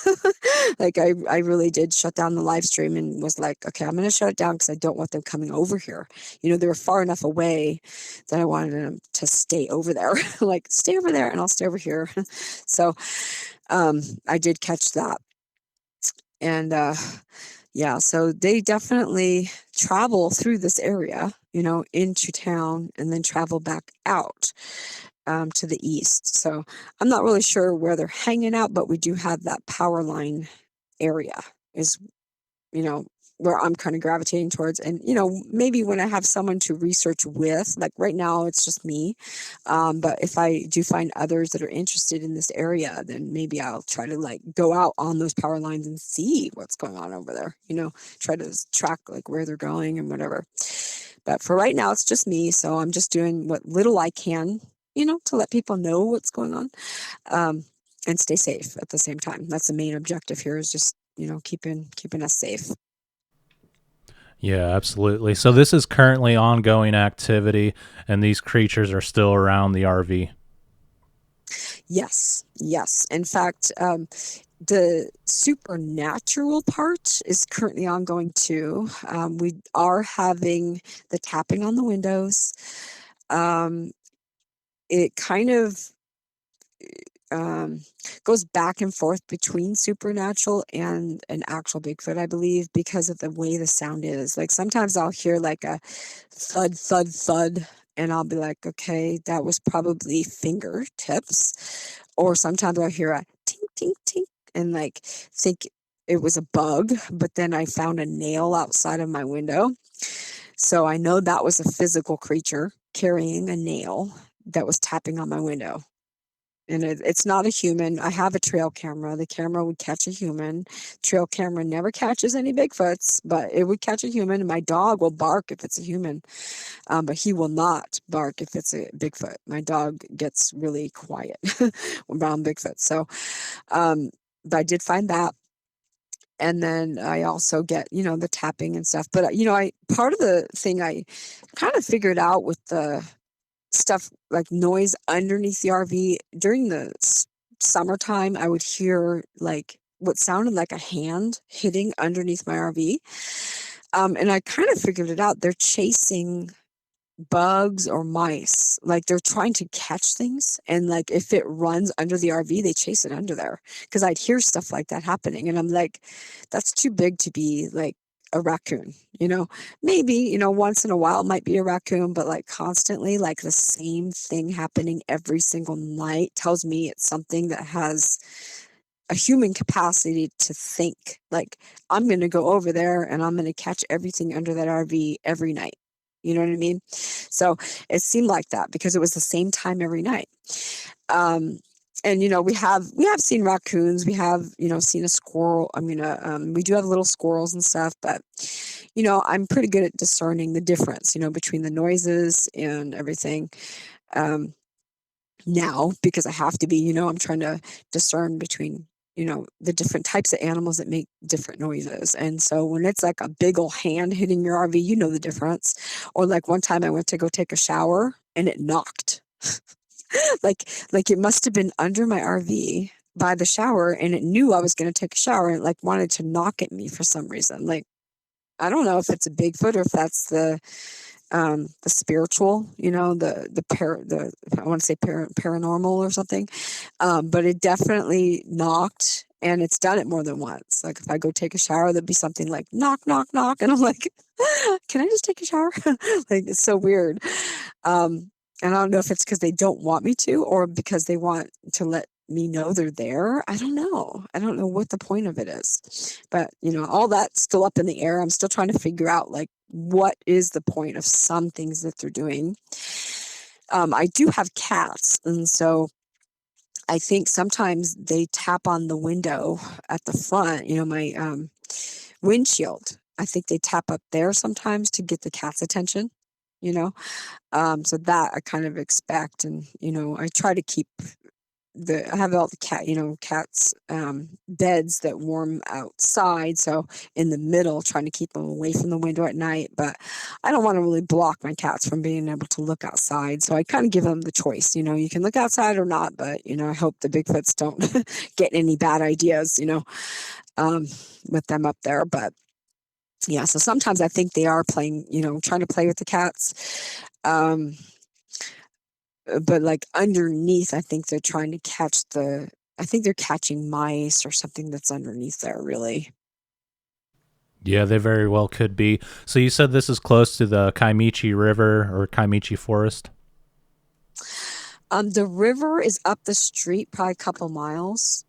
Like I really did shut down the live stream and was like, okay, I'm going to shut it down because I don't want them coming over here. They were far enough away that I wanted them to stay over there. Like, stay over there and I'll stay over here. So I did catch that. And yeah, so they definitely travel through this area, into town, and then travel back out to the east. So I'm not really sure where they're hanging out, but we do have that power line area is, where I'm kind of gravitating towards. And, maybe when I have someone to research with, like right now it's just me. But if I do find others that are interested in this area, then maybe I'll try to like go out on those power lines and see what's going on over there, try to track like where they're going and whatever. But for right now, it's just me. So I'm just doing what little I can, to let people know what's going on, and stay safe at the same time. That's the main objective here, is just, keeping us safe. Yeah, absolutely. So this is currently ongoing activity, and these creatures are still around the RV. Yes. In fact, the supernatural part is currently ongoing too. We are having the tapping on the windows. It kind of goes back and forth between supernatural and an actual Bigfoot, I believe, because of the way the sound is. Like sometimes I'll hear like a thud, thud, thud, and I'll be like, okay, that was probably fingertips. Or sometimes I'll hear a tink, tink, tink, and like think it was a bug, but then I found a nail outside of my window. So I know that was a physical creature carrying a nail that was tapping on my window. And it's not a human. I have a trail camera. The camera would catch a human. Trail camera never catches any Bigfoots, but it would catch a human. And my dog will bark if it's a human, but he will not bark if it's a Bigfoot. My dog gets really quiet around Bigfoot. So, but I did find that. And then I also get, the tapping and stuff. But, part of the thing I kind of figured out with the stuff like noise underneath the RV during the summertime, I would hear like what sounded like a hand hitting underneath my RV. And I kind of figured it out. They're chasing bugs or mice, like they're trying to catch things, and like if it runs under the RV, they chase it under there, because I'd hear stuff like that happening, and I'm like, that's too big to be like a raccoon. Maybe once in a while it might be a raccoon, but like constantly, like the same thing happening every single night tells me it's something that has a human capacity to think like, I'm going to go over there and I'm going to catch everything under that RV every night. You know what I mean? So it seemed like that because it was the same time every night. And we have seen raccoons. We have seen a squirrel. I mean, we do have little squirrels and stuff, but I'm pretty good at discerning the difference, between the noises and everything. Now, because I have to be, I'm trying to discern between the different types of animals that make different noises. And so when it's like a big old hand hitting your RV, the difference. Or like one time I went to go take a shower and it knocked. like it must have been under my RV by the shower, and it knew I was going to take a shower, and it like wanted to knock at me for some reason. Like, I don't know if it's a Bigfoot or if that's the spiritual, I want to say paranormal or something. But it definitely knocked, and it's done it more than once. Like if I go take a shower, there'd be something like knock, knock, knock. And I'm like, can I just take a shower? Like, it's so weird. And I don't know if it's because they don't want me to, or because they want to let me know they're there. I don't know. I don't know what the point of it is. But, all that's still up in the air. I'm still trying to figure out, like, what is the point of some things that they're doing. I do have cats. And so I think sometimes they tap on the window at the front, my windshield. I think they tap up there sometimes to get the cat's attention, you know. So that I kind of expect, and I try to keep I have all the cats beds that warm outside, so in the middle, trying to keep them away from the window at night. But I don't want to really block my cats from being able to look outside, so I kind of give them the choice. You can look outside or not, but I hope the Bigfoots don't get any bad ideas, um, with them up there. But yeah, so sometimes I think they are playing, trying to play with the cats. But like underneath, I think they're trying to catch I think they're catching mice or something that's underneath there, really. Yeah, they very well could be. So you said this is close to the Kiamichi River or Kiamichi Forest? The river is up the street, probably a couple miles.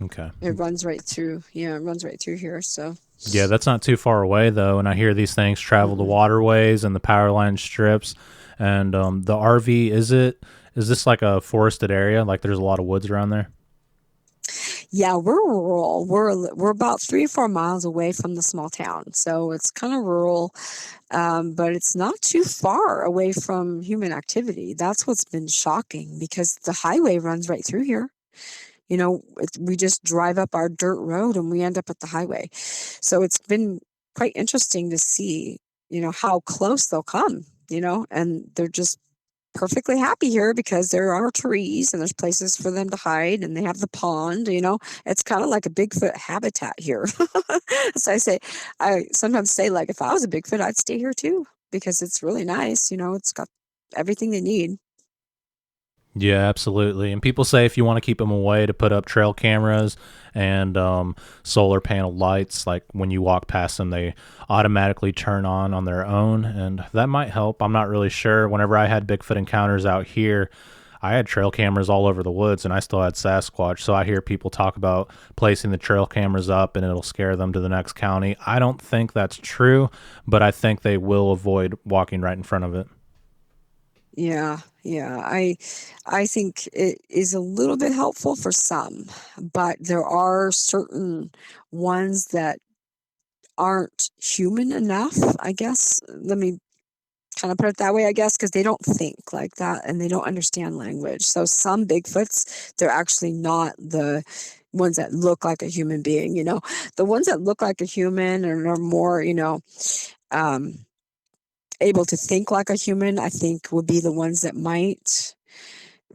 Okay. It runs right through. Yeah, it runs right through here. So. Yeah, that's not too far away, though. And I hear these things travel the waterways and the power line strips. And the RV, is this like a forested area? Like there's a lot of woods around there? Yeah, we're rural. We're about 3 or 4 miles away from the small town, so it's kind of rural, but it's not too far away from human activity. That's what's been shocking because the highway runs right through here. We just drive up our dirt road and we end up at the highway. So it's been quite interesting to see, how close they'll come, and they're just perfectly happy here because there are trees and there's places for them to hide and they have the pond. It's kind of like a Bigfoot habitat here. So I sometimes say, like, if I was a Bigfoot, I'd stay here too because it's really nice. It's got everything they need. Yeah, absolutely. And people say if you want to keep them away, to put up trail cameras and solar panel lights. Like when you walk past them, they automatically turn on their own, and that might help. I'm not really sure. Whenever I had Bigfoot encounters out here, I had trail cameras all over the woods, and I still had Sasquatch. So I hear people talk about placing the trail cameras up, and it'll scare them to the next county. I don't think that's true, but I think they will avoid walking right in front of it. Yeah, yeah. I think it is a little bit helpful for some, but there are certain ones that aren't human enough, I guess. Let me kind of put it that way, I guess, because they don't think like that and they don't understand language. So some Bigfoots, they're actually not the ones that look like a human being. The ones that look like a human and are more, um, able to think like a human, I think would be the ones that might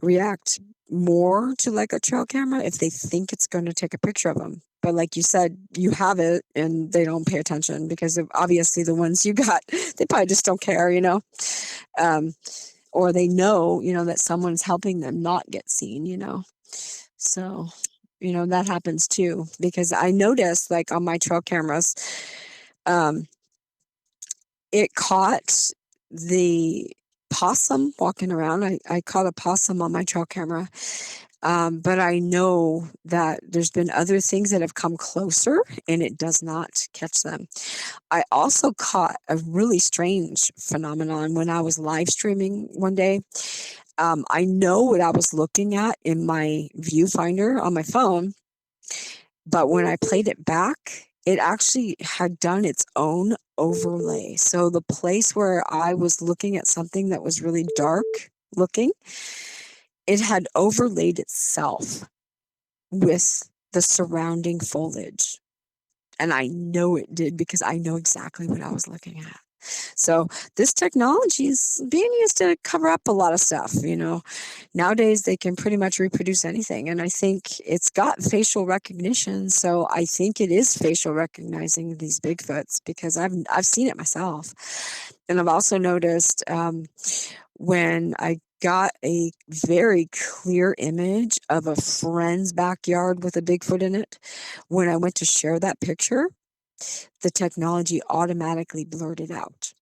react more to like a trail camera if they think it's going to take a picture of them. But like you said, you have it and they don't pay attention because of obviously the ones you got, they probably just don't care. Um, or they know, that someone's helping them not get seen. So, that happens too because I noticed like on my trail cameras, um, it caught the possum walking around. I caught a possum on my trail camera. But I know that there's been other things that have come closer and it does not catch them. I also caught a really strange phenomenon when I was live streaming one day. I know what I was looking at in my viewfinder on my phone, but when I played it back, it actually had done its own overlay. So the place where I was looking at something that was really dark looking, it had overlaid itself with the surrounding foliage. And I know it did because I know exactly what I was looking at. So this technology is being used to cover up a lot of stuff. Nowadays they can pretty much reproduce anything, and I think it's got facial recognition. So I think it is facial recognizing these Bigfoots because I've seen it myself, and I've also noticed when I got a very clear image of a friend's backyard with a Bigfoot in it. When I went to share that picture, the technology automatically blurred it out.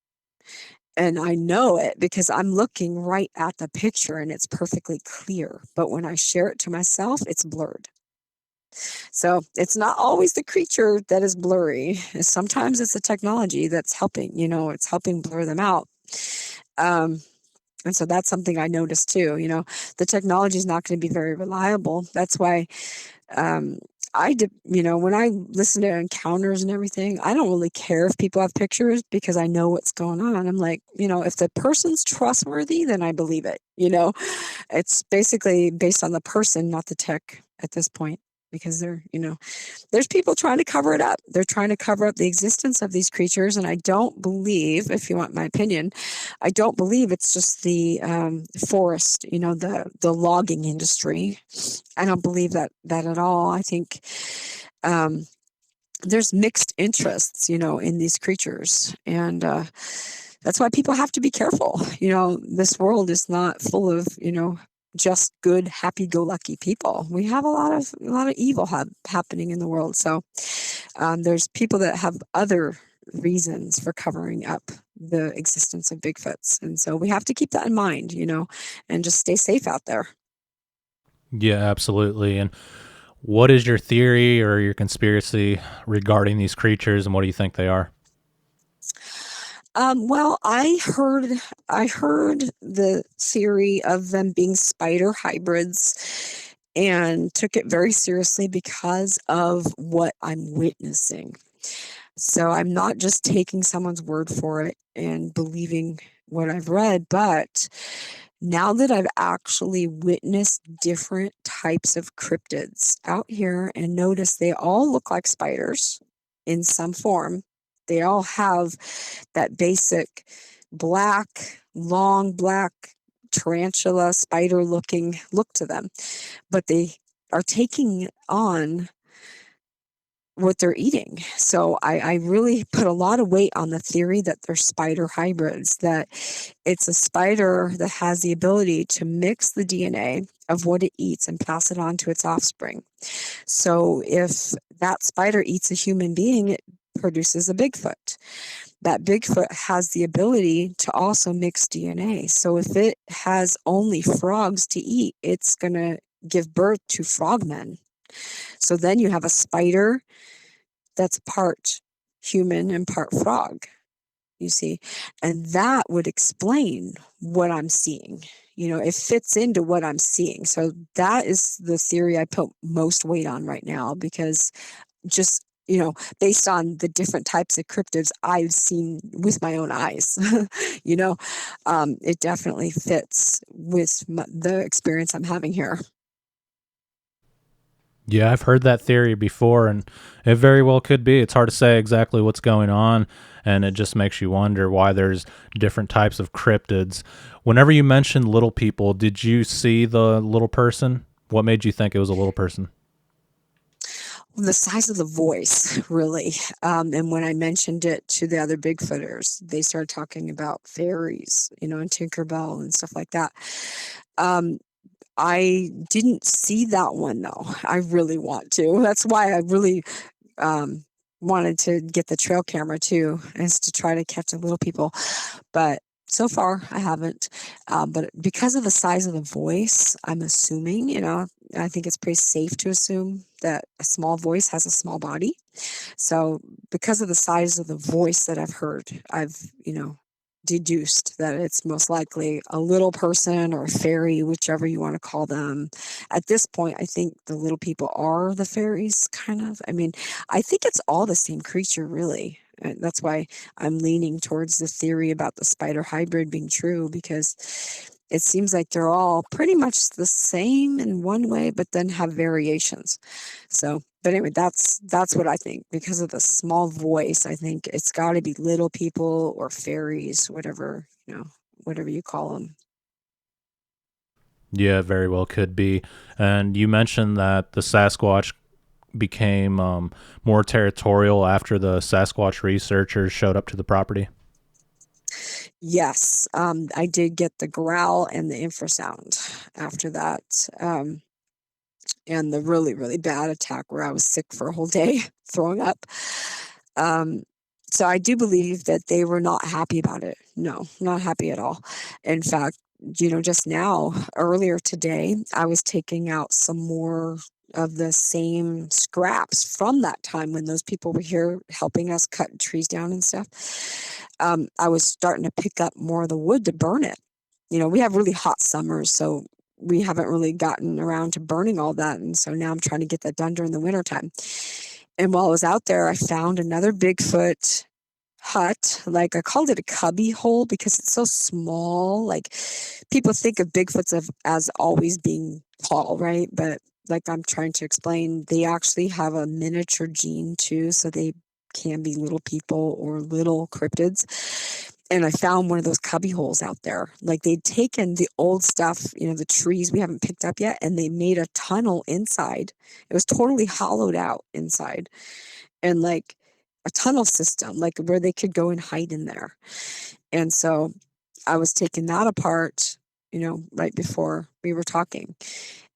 And I know it because I'm looking right at the picture and it's perfectly clear. But when I share it to myself, it's blurred. So it's not always the creature that is blurry. Sometimes it's the technology that's helping, it's helping blur them out. Um, And so that's something I noticed too. The technology is not going to be very reliable. That's why um, when I listen to encounters and everything, I don't really care if people have pictures because I know what's going on. I'm like, if the person's trustworthy, then I believe it. It's basically based on the person, not the tech at this point, because there's people trying to cover it up. They're trying to cover up the existence of these creatures. And I don't believe, if you want my opinion, I don't believe it's just the forest, the logging industry. I don't believe that at all. I think there's mixed interests, in these creatures. And that's why people have to be careful. This world is not full of, just good, happy-go-lucky people. We have a lot of evil happening in the world. So there's people that have other reasons for covering up the existence of Bigfoots, and so we have to keep that in mind, and just stay safe out there. Yeah, absolutely. And what is your theory or your conspiracy regarding these creatures, and what do you think they are? Well, I heard the theory of them being spider hybrids and took it very seriously because of what I'm witnessing. So I'm not just taking someone's word for it and believing what I've read, but now that I've actually witnessed different types of cryptids out here and noticed they all look like spiders in some form. They all have that basic long black tarantula spider looking look to them, but they are taking on what they're eating. So I really put a lot of weight on the theory that they're spider hybrids, that it's a spider that has the ability to mix the DNA of what it eats and pass it on to its offspring. So if that spider eats a human being, it produces a Bigfoot. That Bigfoot has the ability to also mix DNA. So if it has only frogs to eat, it's going to give birth to frogmen. So then you have a spider that's part human and part frog, you see, and that would explain what I'm seeing. It fits into what I'm seeing. So that is the theory I put most weight on right now, because just, based on the different types of cryptids I've seen with my own eyes, it definitely fits with the experience I'm having here. Yeah, I've heard that theory before, and it very well could be. It's hard to say exactly what's going on, and it just makes you wonder why there's different types of cryptids. Whenever you mentioned little people, did you see the little person? What made you think it was a little person? The size of the voice, really. And when I mentioned it to the other Bigfooters, they started talking about fairies, and Tinkerbell and stuff like that. I didn't see that one though. I really want to. That's why I really wanted to get the trail camera too, is to try to catch the little people. But so far, I haven't. But because of the size of the voice, I'm assuming, I think it's pretty safe to assume that a small voice has a small body. So because of the size of the voice that I've heard, I've, deduced that it's most likely a little person or a fairy, whichever you want to call them. At this point, I think the little people are the fairies, kind of. I mean, I think it's all the same creature, really. And that's why I'm leaning towards the theory about the spider hybrid being true, because it seems like they're all pretty much the same in one way, but then have variations. So, but anyway, that's what I think. Because of the small voice, I think it's got to be little people or fairies, whatever, whatever you call them. Yeah, it very well could be. And you mentioned that the Sasquatch became more territorial after the Sasquatch researchers showed up to the property. Yes, I did get the growl and the infrasound after that. And the really, really bad attack where I was sick for a whole day, throwing up. Um, so I do believe that they were not happy about it. No, not happy at all. In fact, just now, earlier today, I was taking out some more of the same scraps from that time when those people were here helping us cut trees down and stuff. I was starting to pick up more of the wood to burn it. we have really hot summers, so we haven't really gotten around to burning all that. And so now I'm trying to get that done during the wintertime. And while I was out there, I found another Bigfoot hut. Like, I called it a cubby hole because it's so small. Like, people think of Bigfoots as always being tall, right? But like I'm trying to explain, they actually have a miniature gene too, so they can be little people or little cryptids. And I found one of those cubby holes out there. Like, they'd taken the old stuff, the trees we haven't picked up yet, and they made a tunnel inside. It was totally hollowed out inside, and like a tunnel system, like where they could go and hide in there. And so I was taking that apart, right before we were talking.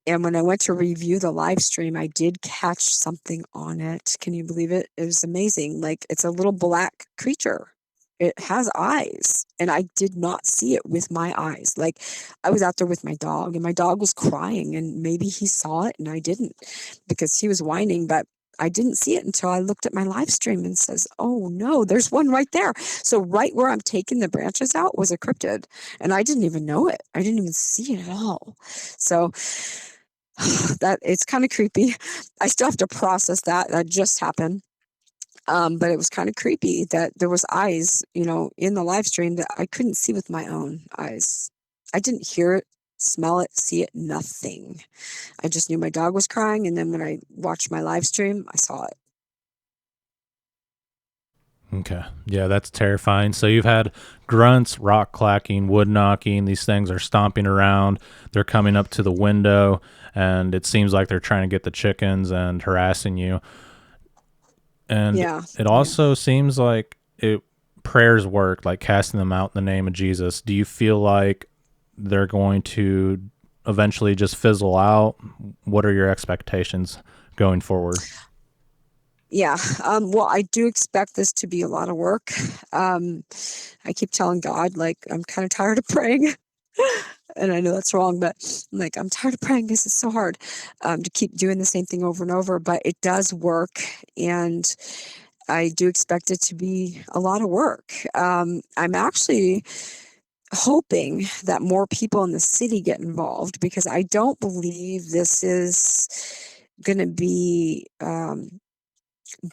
And when I went to review the live stream, I did catch something on it. Can you believe it? It was amazing. Like, it's a little black creature. It has eyes, and I did not see it with my eyes. Like, I was out there with my dog, and my dog was crying, and maybe he saw it and I didn't, because he was whining, but I didn't see it until I looked at my live stream and says, oh no, there's one right there. So right where I'm taking the branches out was a cryptid, and I didn't even know it. I didn't even see it at all. So that it's kind of creepy. I still have to process that. That just happened. But it was kind of creepy that there was eyes, in the live stream that I couldn't see with my own eyes. I didn't hear it, smell it, see it, nothing. I just knew my dog was crying, and then when I watched my live stream, I saw it. Okay. Yeah, that's terrifying. So you've had grunts, rock clacking, wood knocking. These things are stomping around. They're coming up to the window, and it seems like they're trying to get the chickens and harassing you. And it also seems like prayers work, like casting them out in the name of Jesus. Do you feel like they're going to eventually just fizzle out? What are your expectations going forward? Yeah. Well, I do expect this to be a lot of work. I keep telling God, like, I'm kind of tired of praying. And I know that's wrong, but like, I'm tired of praying because it's so hard to keep doing the same thing over and over. But it does work, and I do expect it to be a lot of work. I'm actually hoping that more people in the city get involved, because I don't believe this is going to be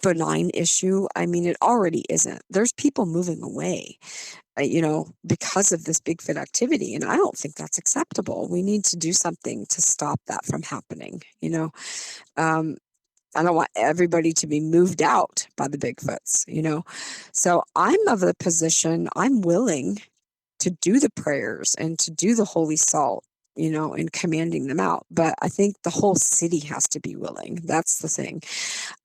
benign issue. I mean, it already isn't. There's people moving away, because of this Bigfoot activity, and I don't think that's acceptable. We need to do something to stop that from happening. I don't want everybody to be moved out by the Bigfoots. So I'm of the position, I'm willing to do the prayers and to do the holy salt, and commanding them out. But I think the whole city has to be willing. That's the thing.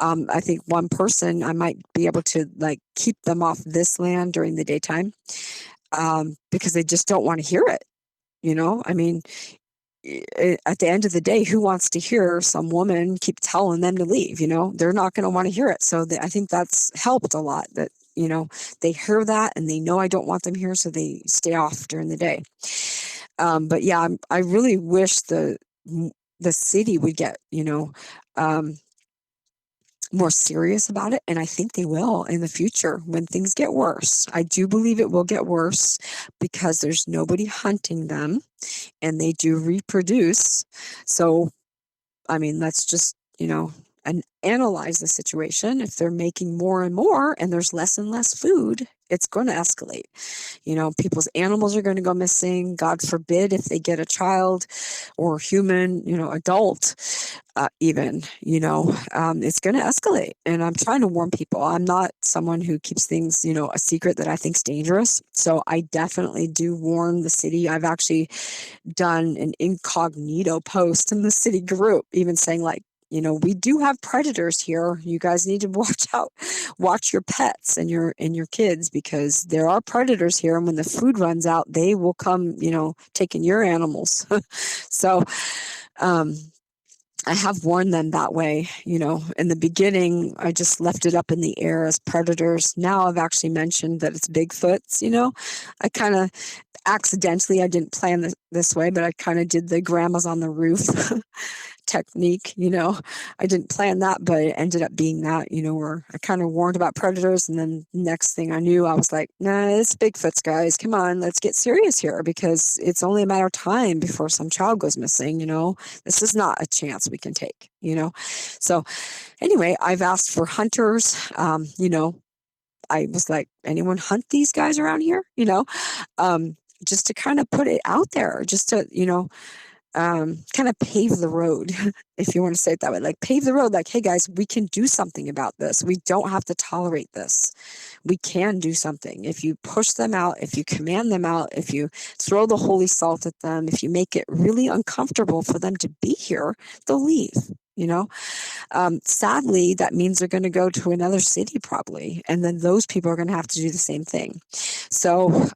I think one person, I might be able to like keep them off this land during the daytime, because they just don't want to hear it. I mean, at the end of the day, who wants to hear some woman keep telling them to leave? They're not going to want to hear it. So I think that's helped a lot, that they hear that and they know I don't want them here, so they stay off during the day. But yeah, I really wish the city would get more serious about it, and I think they will in the future when things get worse. I do believe it will get worse because there's nobody hunting them, and they do reproduce. So, I mean, let's just and analyze the situation. If they're making more and more and there's less and less food, it's going to escalate. People's animals are going to go missing. God forbid if they get a child or human, adult, even, it's going to escalate. And I'm trying to warn people. I'm not someone who keeps things, a secret that I think's dangerous. So I definitely do warn the city. I've actually done an incognito post in the city group, even saying like, we do have predators here. You guys need to watch out, watch your pets and your kids, because there are predators here. And when the food runs out, they will come, taking your animals. So, I have warned them that way. In the beginning, I just left it up in the air as predators. Now I've actually mentioned that it's Bigfoots. I kind of accidentally, I didn't plan this way, but I kind of did the grandmas on the roof technique, I didn't plan that, but it ended up being that, where I kind of warned about predators, and then next thing I knew, I was like, nah, it's Bigfoots, guys, come on, let's get serious here, because it's only a matter of time before some child goes missing. This is not a chance we can take. So anyway, I've asked for hunters. I was like, anyone hunt these guys around here? Just to kind of put it out there, just to, kind of pave the road, if you want to say it that way, like pave the road, like, hey guys, we can do something about this. We don't have to tolerate this. We can do something. If you push them out, if you command them out, if you throw the holy salt at them, if you make it really uncomfortable for them to be here, they'll leave. Sadly, that means they're going to go to another city probably, and then those people are going to have to do the same thing. So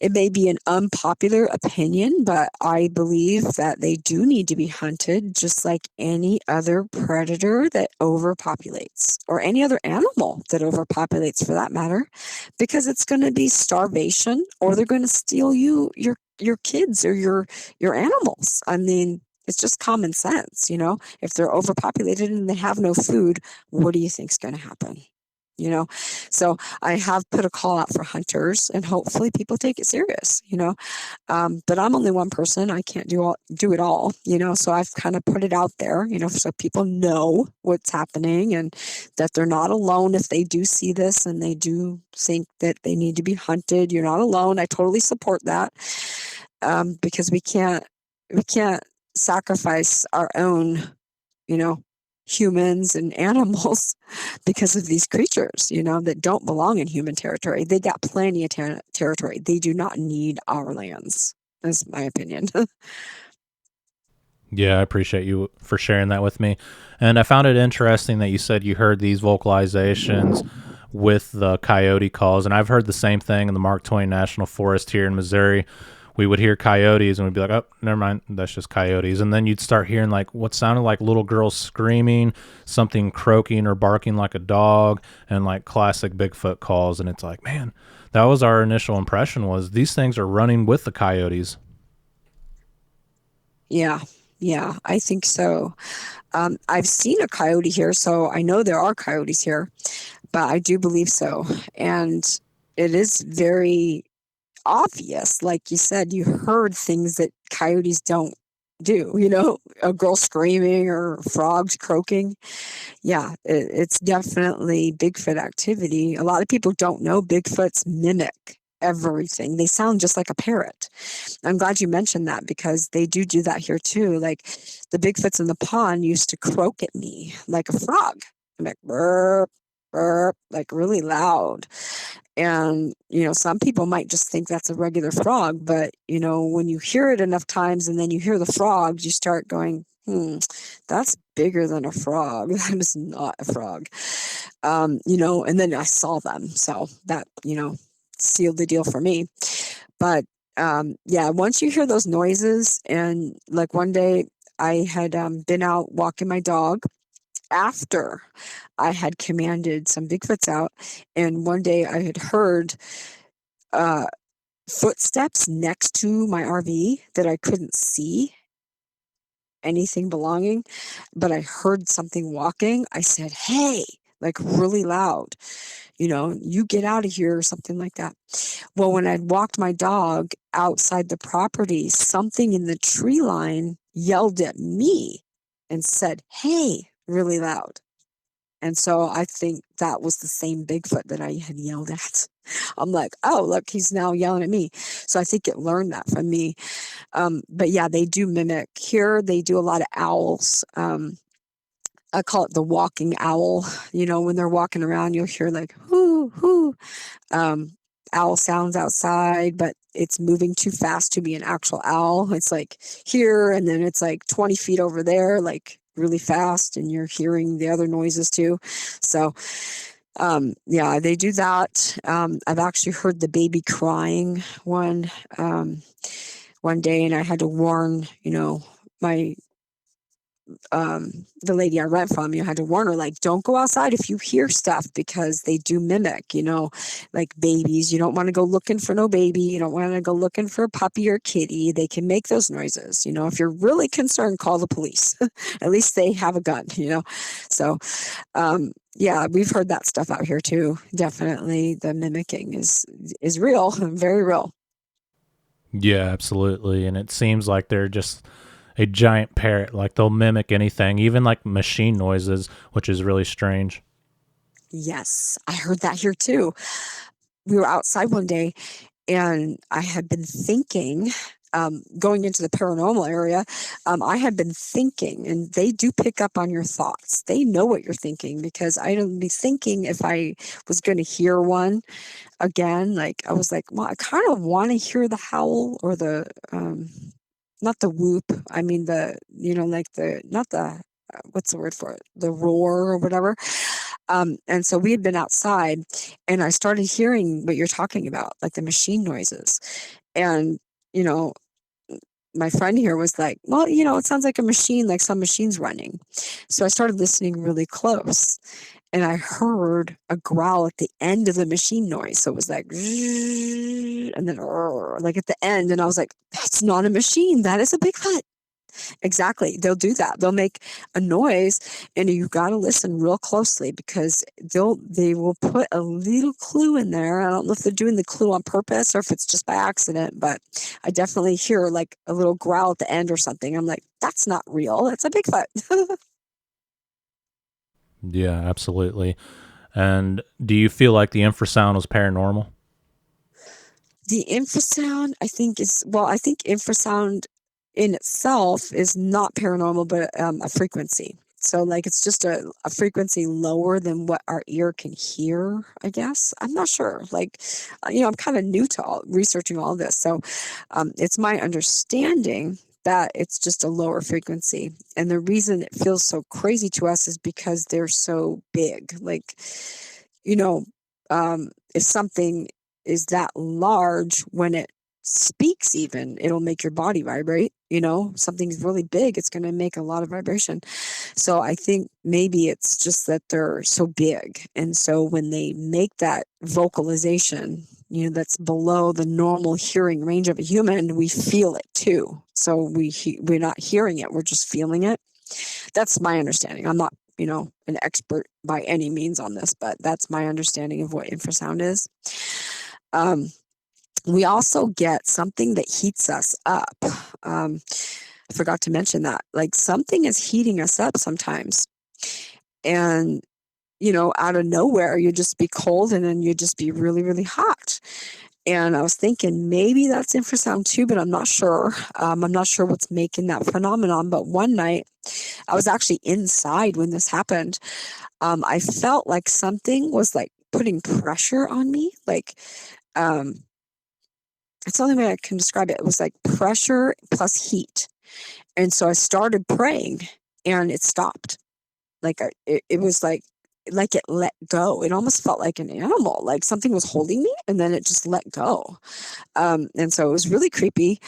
it may be an unpopular opinion, but I believe that they do need to be hunted just like any other predator that overpopulates, or any other animal that overpopulates for that matter, because it's going to be starvation, or they're going to steal your kids or your animals. I mean, it's just common sense, if they're overpopulated and they have no food, what do you think's going to happen? So I have put a call out for hunters, and hopefully people take it serious, but I'm only one person. I can't do it all, so I've kind of put it out there, so people know what's happening, and that they're not alone if they do see this and they do think that they need to be hunted. You're not alone. I totally support that, because we can't sacrifice our own, humans and animals because of these creatures, that don't belong in human territory. They got plenty of territory. They do not need our lands, is my opinion. Yeah, I appreciate you for sharing that with me. And I found it interesting that you said you heard these vocalizations with the coyote calls. And I've heard the same thing in the Mark Twain National Forest here in Missouri. We would hear coyotes and we'd be like, oh, never mind, that's just coyotes. And then you'd start hearing like what sounded like little girls screaming, something croaking or barking like a dog, and like classic Bigfoot calls. And it's like, man, that was our initial impression, was these things are running with the coyotes. Yeah, I think so. I've seen a coyote here, so I know there are coyotes here, but I do believe so. And it is very obvious. Like you said, you heard things that coyotes don't do, a girl screaming or frogs croaking. Yeah, it's definitely Bigfoot activity. A lot of people don't know Bigfoots mimic everything. They sound just like a parrot. I'm glad you mentioned that, because they do that here too. Like the Bigfoots in the pond used to croak at me like a frog. I'm like, burp, burp, like really loud. And, some people might just think that's a regular frog, but, when you hear it enough times and then you hear the frogs, you start going, that's bigger than a frog. That is not a frog. And then I saw them. So that, sealed the deal for me. But yeah, once you hear those noises, and like one day I had been out walking my dog after I had commanded some Bigfoots out, and one day I had heard footsteps next to my RV that I couldn't see anything belonging, but I heard something walking. I said, hey, like really loud, you get out of here, or something like that. Well, when I'd walked my dog outside the property, something in the tree line yelled at me and said, hey, really loud. And so I think that was the same Bigfoot that I had yelled at. I'm like, oh, look, he's now yelling at me. So I think it learned that from me. But yeah, they do mimic. Here, they do a lot of owls. I call it the walking owl. When they're walking around, you'll hear like, whoo, whoo. Owl sounds outside, but it's moving too fast to be an actual owl. It's like here, and then it's like 20 feet over there, like really fast, and you're hearing the other noises too. So yeah, they do that. I've actually heard the baby crying one day, and I had to warn my the lady I rent from, you had to warn her, like, don't go outside if you hear stuff because they do mimic, like babies. You don't want to go looking for no baby. You don't want to go looking for a puppy or kitty. They can make those noises. If you're really concerned, call the police. At least they have a gun. So, yeah, we've heard that stuff out here too. Definitely, the mimicking is real, very real. Yeah, absolutely. And it seems like they're just a giant parrot. Like they'll mimic anything, even like machine noises, which is really strange. Yes, I heard that here too. We were outside one day and I had been thinking, going into the paranormal area, I had been thinking, and they do pick up on your thoughts. They know what you're thinking because I don't be thinking if I was going to hear one again. Like I was like, well, I kind of want to hear the howl or the, not the whoop. I mean like not the, what's the word for it? The roar or whatever. And so we had been outside and I started hearing what you're talking about, like the machine noises. And, you know, my friend here was like, well, it sounds like a machine, like some machine's running. So I started listening really close and I heard a growl at the end of the machine noise. So it was like, and then like at the end. And I was like, that's not a machine. That is a Bigfoot. Exactly. They'll do that. They'll make a noise and you got to listen real closely because they will put a little clue in there. I don't know if they're doing the clue on purpose or if it's just by accident, but I definitely hear like a little growl at the end or something. I'm like, that's not real. It's a Bigfoot. Yeah, absolutely. And do you feel like the infrasound was paranormal? The infrasound, I think infrasound in itself is not paranormal, but a frequency. So, like, it's just a frequency lower than what our ear can hear, I guess. I'm not sure. Like, I'm kind of new to researching all this. So, it's my understanding that it's just a lower frequency. And the reason it feels so crazy to us is because they're so big. Like, you know, if something is that large when it speaks, even it'll make your body vibrate. Something's really big, it's going to make a lot of vibration. So I think maybe it's just that they're so big, and so when they make that vocalization, that's below the normal hearing range of a human, we feel it too. So we're not hearing it, we're just feeling it. That's my understanding. I'm not an expert by any means on this, but that's my understanding of what infrasound is. We also get something that heats us up. I forgot to mention that. Like something is heating us up sometimes. And, out of nowhere, you just be cold and then you just be really, really hot. And I was thinking maybe that's infrasound too, but I'm not sure. I'm not sure what's making that phenomenon. But one night, I was actually inside when this happened. I felt like something was like putting pressure on me. Like, it's the only way I can describe it. It was like pressure plus heat. And so I started praying and it stopped. Like it was like it let go. It almost felt like an animal, like something was holding me and then it just let go. And so it was really creepy.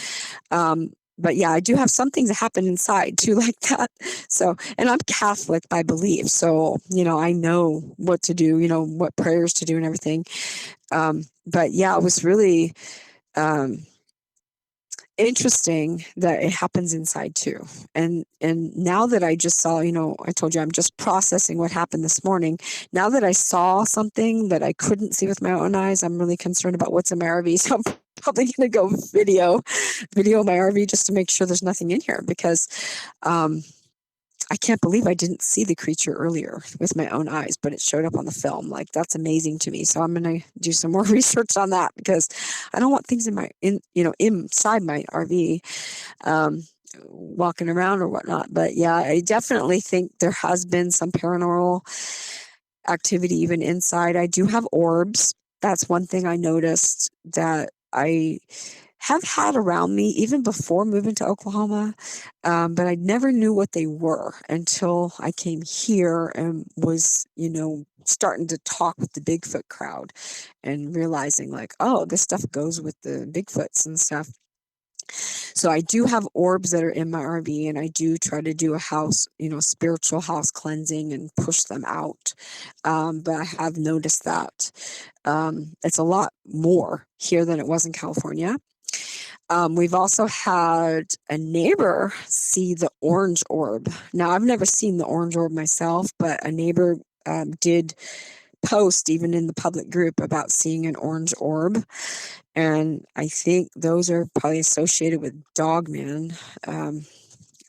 But yeah, I do have some things that happen inside too, like that. So, and I'm Catholic by belief. So, I know what to do, what prayers to do and everything. But yeah, it was really, interesting that it happens inside too. And now that I just saw, I told you I'm just processing what happened this morning. Now that I saw something that I couldn't see with my own eyes, I'm really concerned about what's in my RV. So I'm probably going to go video my RV just to make sure there's nothing in here because I can't believe I didn't see the creature earlier with my own eyes, but it showed up on the film. Like that's amazing to me. So I'm going to do some more research on that because I don't want things inside my RV, walking around or whatnot. But yeah, I definitely think there has been some paranormal activity even inside. I do have orbs. That's one thing I noticed that I have had around me even before moving to Oklahoma, but I never knew what they were until I came here and was, starting to talk with the Bigfoot crowd and realizing like, oh, this stuff goes with the Bigfoots and stuff. So I do have orbs that are in my RV, and I do try to do a house, spiritual house cleansing and push them out. But I have noticed that it's a lot more here than it was in California. We've also had a neighbor see the orange orb. Now, I've never seen the orange orb myself, but a neighbor did post even in the public group about seeing an orange orb. And I think those are probably associated with Dogman.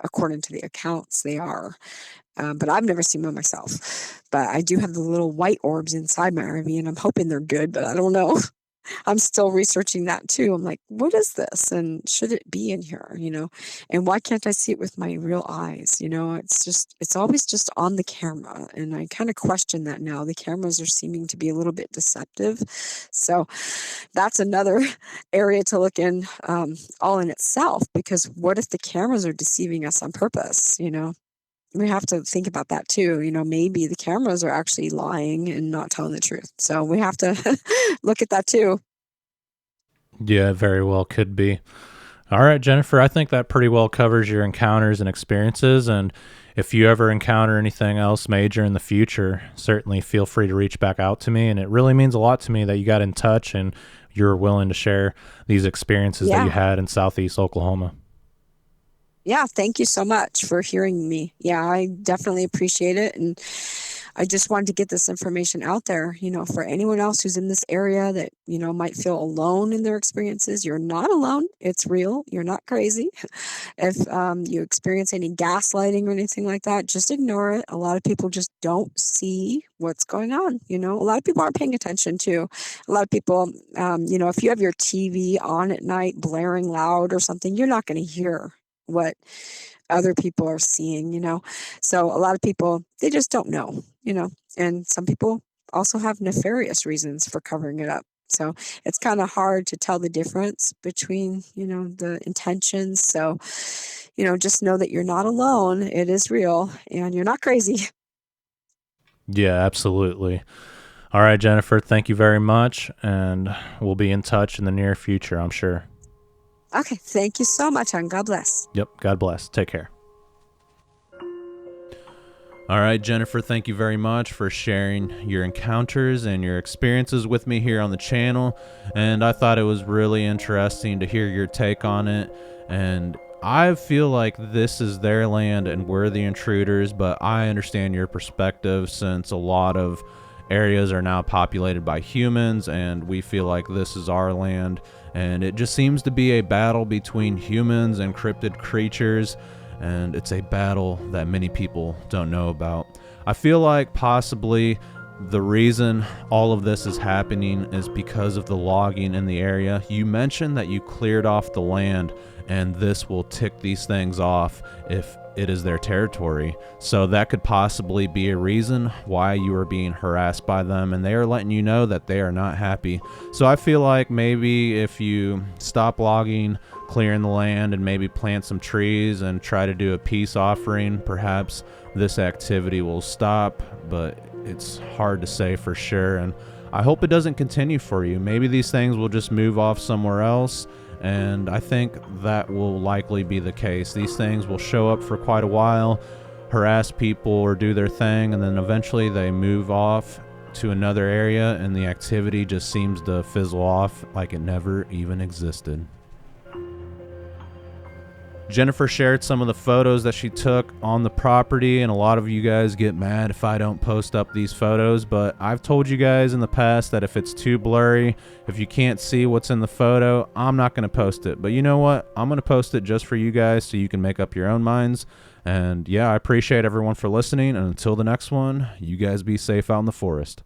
According to the accounts, they are. But I've never seen one myself. But I do have the little white orbs inside my RV, and I'm hoping they're good, but I don't know. I'm still researching that too. I'm like, what is this? And should it be in here? And why can't I see it with my real eyes? It's always just on the camera. And I kind of question that now. The cameras are seeming to be a little bit deceptive. So that's another area to look in all in itself, because what if the cameras are deceiving us on purpose? We have to think about that too. Maybe the cameras are actually lying and not telling the truth. So we have to look at that too. Yeah, very well could be. All right, Jennifer, I think that pretty well covers your encounters and experiences. And if you ever encounter anything else major in the future, certainly feel free to reach back out to me. And it really means a lot to me that you got in touch and you're willing to share these experiences that you had in Southeast Oklahoma. Yeah, thank you so much for hearing me. Yeah, I definitely appreciate it. And I just wanted to get this information out there, for anyone else who's in this area that, might feel alone in their experiences. You're not alone. It's real. You're not crazy. If you experience any gaslighting or anything like that, just ignore it. A lot of people just don't see what's going on. A lot of people aren't paying attention too. A lot of people, if you have your TV on at night blaring loud or something, you're not going to hear what other people are seeing, So a lot of people, they just don't know, and some people also have nefarious reasons for covering it up. So it's kind of hard to tell the difference between, the intentions. So, just know that you're not alone. It is real and you're not crazy. Yeah, absolutely. All right, Jennifer, thank you very much. And we'll be in touch in the near future, I'm sure. Okay. Thank you so much, and God bless. Yep. God bless. Take care. All right, Jennifer, thank you very much for sharing your encounters and your experiences with me here on the channel. And I thought it was really interesting to hear your take on it. And I feel like this is their land and we're the intruders, but I understand your perspective since a lot of areas are now populated by humans and we feel like this is our land. And it just seems to be a battle between humans and cryptid creatures, and it's a battle that many people don't know about. I feel like possibly the reason all of this is happening is because of the logging in the area. You mentioned that you cleared off the land, and this will tick these things off if it is their territory. So that could possibly be a reason why you are being harassed by them, and they are letting you know that they are not happy. So I feel like maybe if you stop logging, clearing the land, and maybe plant some trees and try to do a peace offering, perhaps this activity will stop, but it's hard to say for sure. And I hope it doesn't continue for you. Maybe these things will just move off somewhere else, and I think that will likely be the case. These things will show up for quite a while, harass people or do their thing, and then eventually they move off to another area and the activity just seems to fizzle off like it never even existed. Jennifer shared some of the photos that she took on the property, and a lot of you guys get mad if I don't post up these photos, but I've told you guys in the past that if it's too blurry, if you can't see what's in the photo, I'm not going to post it. But you know what? I'm going to post it just for you guys so you can make up your own minds. And yeah, I appreciate everyone for listening, and until the next one, you guys be safe out in the forest.